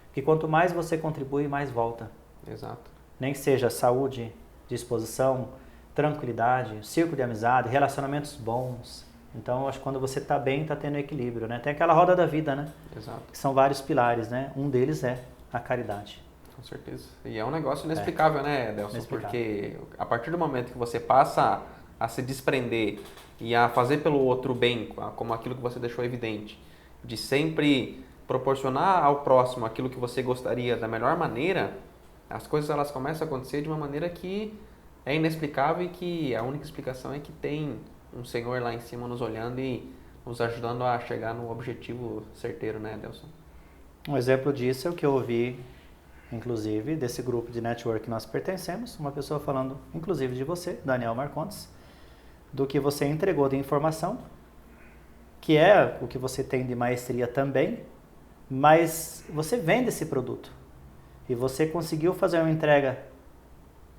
Porque quanto mais você contribui, mais volta. Exato. Nem que seja saúde, disposição, tranquilidade, círculo de amizade, relacionamentos bons. Então, acho que quando você está bem, está tendo equilíbrio, né? Tem aquela roda da vida, né? Exato. Que são vários pilares, né? Um deles é a caridade. Com certeza. E é um negócio inexplicável, né, Delson? Inexplicável. Porque a partir do momento que você passa a se desprender e a fazer pelo outro bem, como aquilo que você deixou evidente, de sempre proporcionar ao próximo aquilo que você gostaria da melhor maneira, as coisas elas começam a acontecer de uma maneira que é inexplicável e que a única explicação é que tem um Senhor lá em cima nos olhando e nos ajudando a chegar no objetivo certeiro, né, Delson? Um exemplo disso é o que eu ouvi, inclusive, desse grupo de network que nós pertencemos, uma pessoa falando, inclusive de você, Daniel Marcondes, do que você entregou de informação, que é o que você tem de maestria também, mas você vende esse produto e você conseguiu fazer uma entrega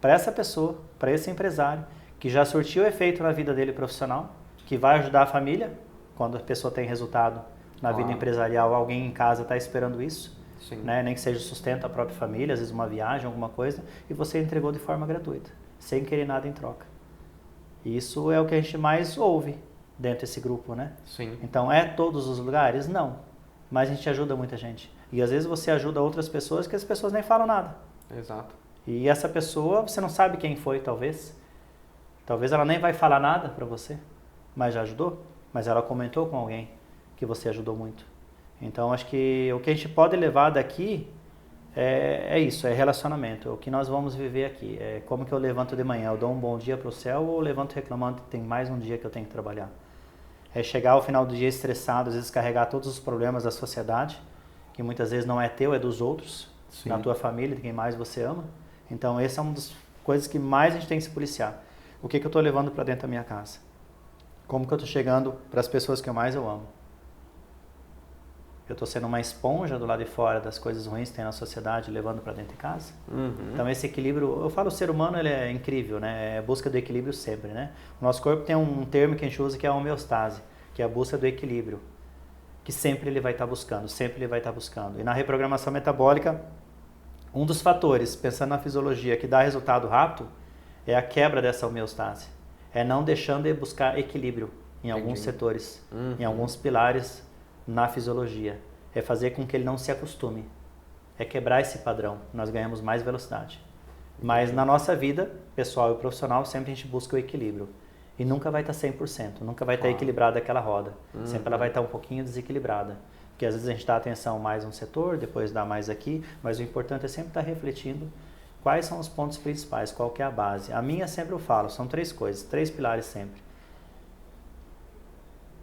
para essa pessoa, para esse empresário, que já surtiu efeito na vida dele profissional, que vai ajudar a família, quando a pessoa tem resultado na vida empresarial, alguém em casa está esperando isso, né? Nem que seja sustento a própria família, às vezes uma viagem, alguma coisa, e você entregou de forma gratuita, sem querer nada em troca. Isso é o que a gente mais ouve dentro desse grupo, né? Sim. Então, é todos os lugares? Não, mas a gente ajuda muita gente. E às vezes você ajuda outras pessoas que as pessoas nem falam nada. Exato. E essa pessoa, você não sabe quem foi, talvez. Talvez ela nem vai falar nada para você, mas já ajudou. Mas ela comentou com alguém que você ajudou muito. Então, acho que o que a gente pode levar daqui é isso, é relacionamento. É o que nós vamos viver aqui. É como que eu levanto de manhã, eu dou um bom dia para o céu ou eu levanto reclamando que tem mais um dia que eu tenho que trabalhar. É chegar ao final do dia estressado, às vezes carregar todos os problemas da sociedade, que muitas vezes não é teu, é dos outros, da tua família, de quem mais você ama. Então, essa é uma das coisas que mais a gente tem que se policiar. O que eu estou levando para dentro da minha casa? Como que eu estou chegando para as pessoas que eu mais amo? Eu estou sendo uma esponja do lado de fora das coisas ruins que tem na sociedade, levando para dentro de casa? Então, esse equilíbrio, eu falo, o ser humano ele é incrível, né? É a busca do equilíbrio sempre, né? O nosso corpo tem um termo que a gente usa que é a homeostase, que é a busca do equilíbrio, que sempre ele vai estar buscando, sempre ele vai estar buscando. E na reprogramação metabólica, um dos fatores, pensando na fisiologia, que dá resultado rápido, é a quebra dessa homeostase. É não deixando de buscar equilíbrio. em alguns Entendi. setores, em alguns pilares na fisiologia. É fazer com que ele não se acostume. É quebrar esse padrão. Nós ganhamos mais velocidade. Mas na nossa vida, pessoal e profissional, sempre a gente busca o equilíbrio. E nunca vai estar 100%, nunca vai estar equilibrada aquela roda. Sempre ela vai estar um pouquinho desequilibrada. Porque às vezes a gente dá atenção mais num setor, depois dá mais aqui, mas o importante é sempre estar refletindo quais são os pontos principais, qual que é a base. A minha sempre eu falo, são 3 coisas, 3 pilares sempre.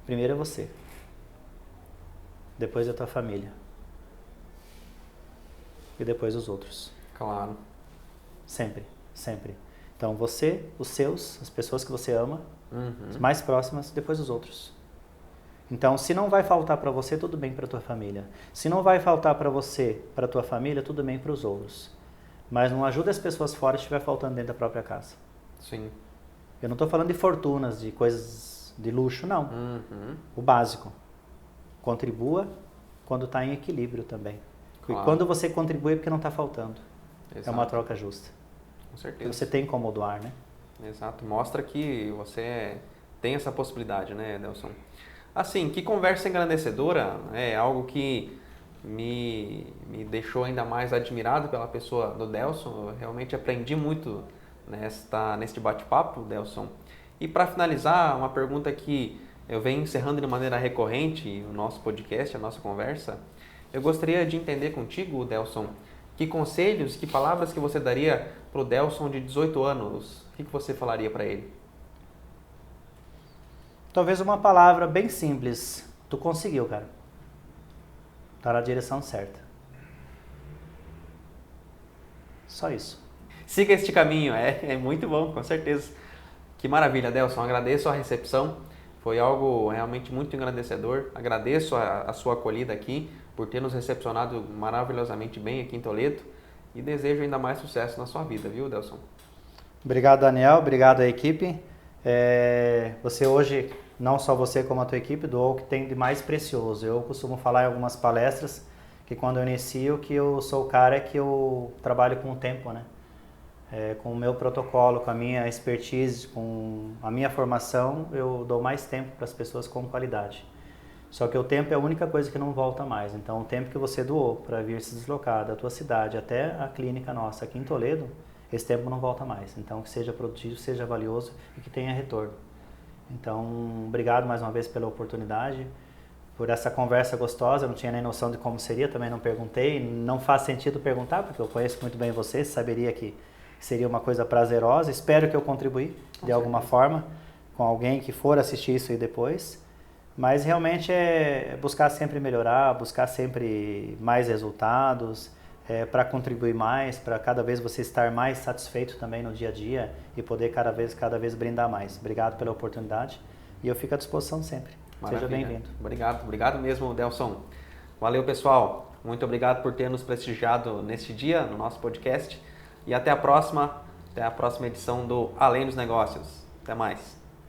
Primeiro é você. Depois é a tua família. E depois os outros. Claro. Sempre, sempre. Então você, os seus, as pessoas que você ama, as mais próximas, depois os outros. Então, se não vai faltar para você, tudo bem para tua família. Se não vai faltar para você, para tua família, tudo bem para os outros. Mas não ajuda as pessoas fora se estiver faltando dentro da própria casa. Sim. Eu não estou falando de fortunas, de coisas de luxo, não. O básico. Contribua quando está em equilíbrio também. Claro. E quando você contribui é porque não está faltando. Exato. É uma troca justa. Com certeza. E você tem como doar, né? Exato. Mostra que você tem essa possibilidade, né, Delson? Assim, que conversa engrandecedora, é algo que me deixou ainda mais admirado pela pessoa do Delson. Eu realmente aprendi muito neste bate-papo, Delson. E para finalizar, uma pergunta que eu venho encerrando de maneira recorrente o nosso podcast, a nossa conversa. Eu gostaria de entender contigo, Delson, que conselhos, que palavras que você daria para o Delson de 18 anos? O que você falaria para ele? Talvez uma palavra bem simples. Tu conseguiu, cara. Tá na direção certa. Só isso. Siga este caminho, é muito bom, com certeza. Que maravilha, Delson. Agradeço a recepção. Foi algo realmente muito engrandecedor. Agradeço a sua acolhida aqui, por ter nos recepcionado maravilhosamente bem aqui em Toledo. E desejo ainda mais sucesso na sua vida, viu, Delson? Obrigado, Daniel. Obrigado à equipe. Você hoje, não só você como a tua equipe, doou o que tem de mais precioso. Eu costumo falar em algumas palestras que quando eu inicio, que eu sou o cara que eu trabalho com o tempo, né? Com o meu protocolo, com a minha expertise, com a minha formação, eu dou mais tempo para as pessoas com qualidade. Só que o tempo é a única coisa que não volta mais. Então, o tempo que você doou para vir se deslocar da tua cidade até a clínica nossa aqui em Toledo, esse tempo não volta mais. Então, que seja produtivo, seja valioso e que tenha retorno. Então, obrigado mais uma vez pela oportunidade, por essa conversa gostosa. Eu não tinha nem noção de como seria, também não perguntei. Não faz sentido perguntar, porque eu conheço muito bem você, saberia que seria uma coisa prazerosa. Espero que eu contribuí de alguma forma com alguém que for assistir isso aí depois. Mas realmente é buscar sempre melhorar, buscar sempre mais resultados, para contribuir mais, para cada vez você estar mais satisfeito também no dia a dia e poder cada vez brindar mais. Obrigado pela oportunidade e eu fico à disposição sempre. Maravilha. Seja bem-vindo. Obrigado mesmo, Delson. Valeu, pessoal. Muito obrigado por ter nos prestigiado neste dia, no nosso podcast. E até a próxima edição do Além dos Negócios. Até mais.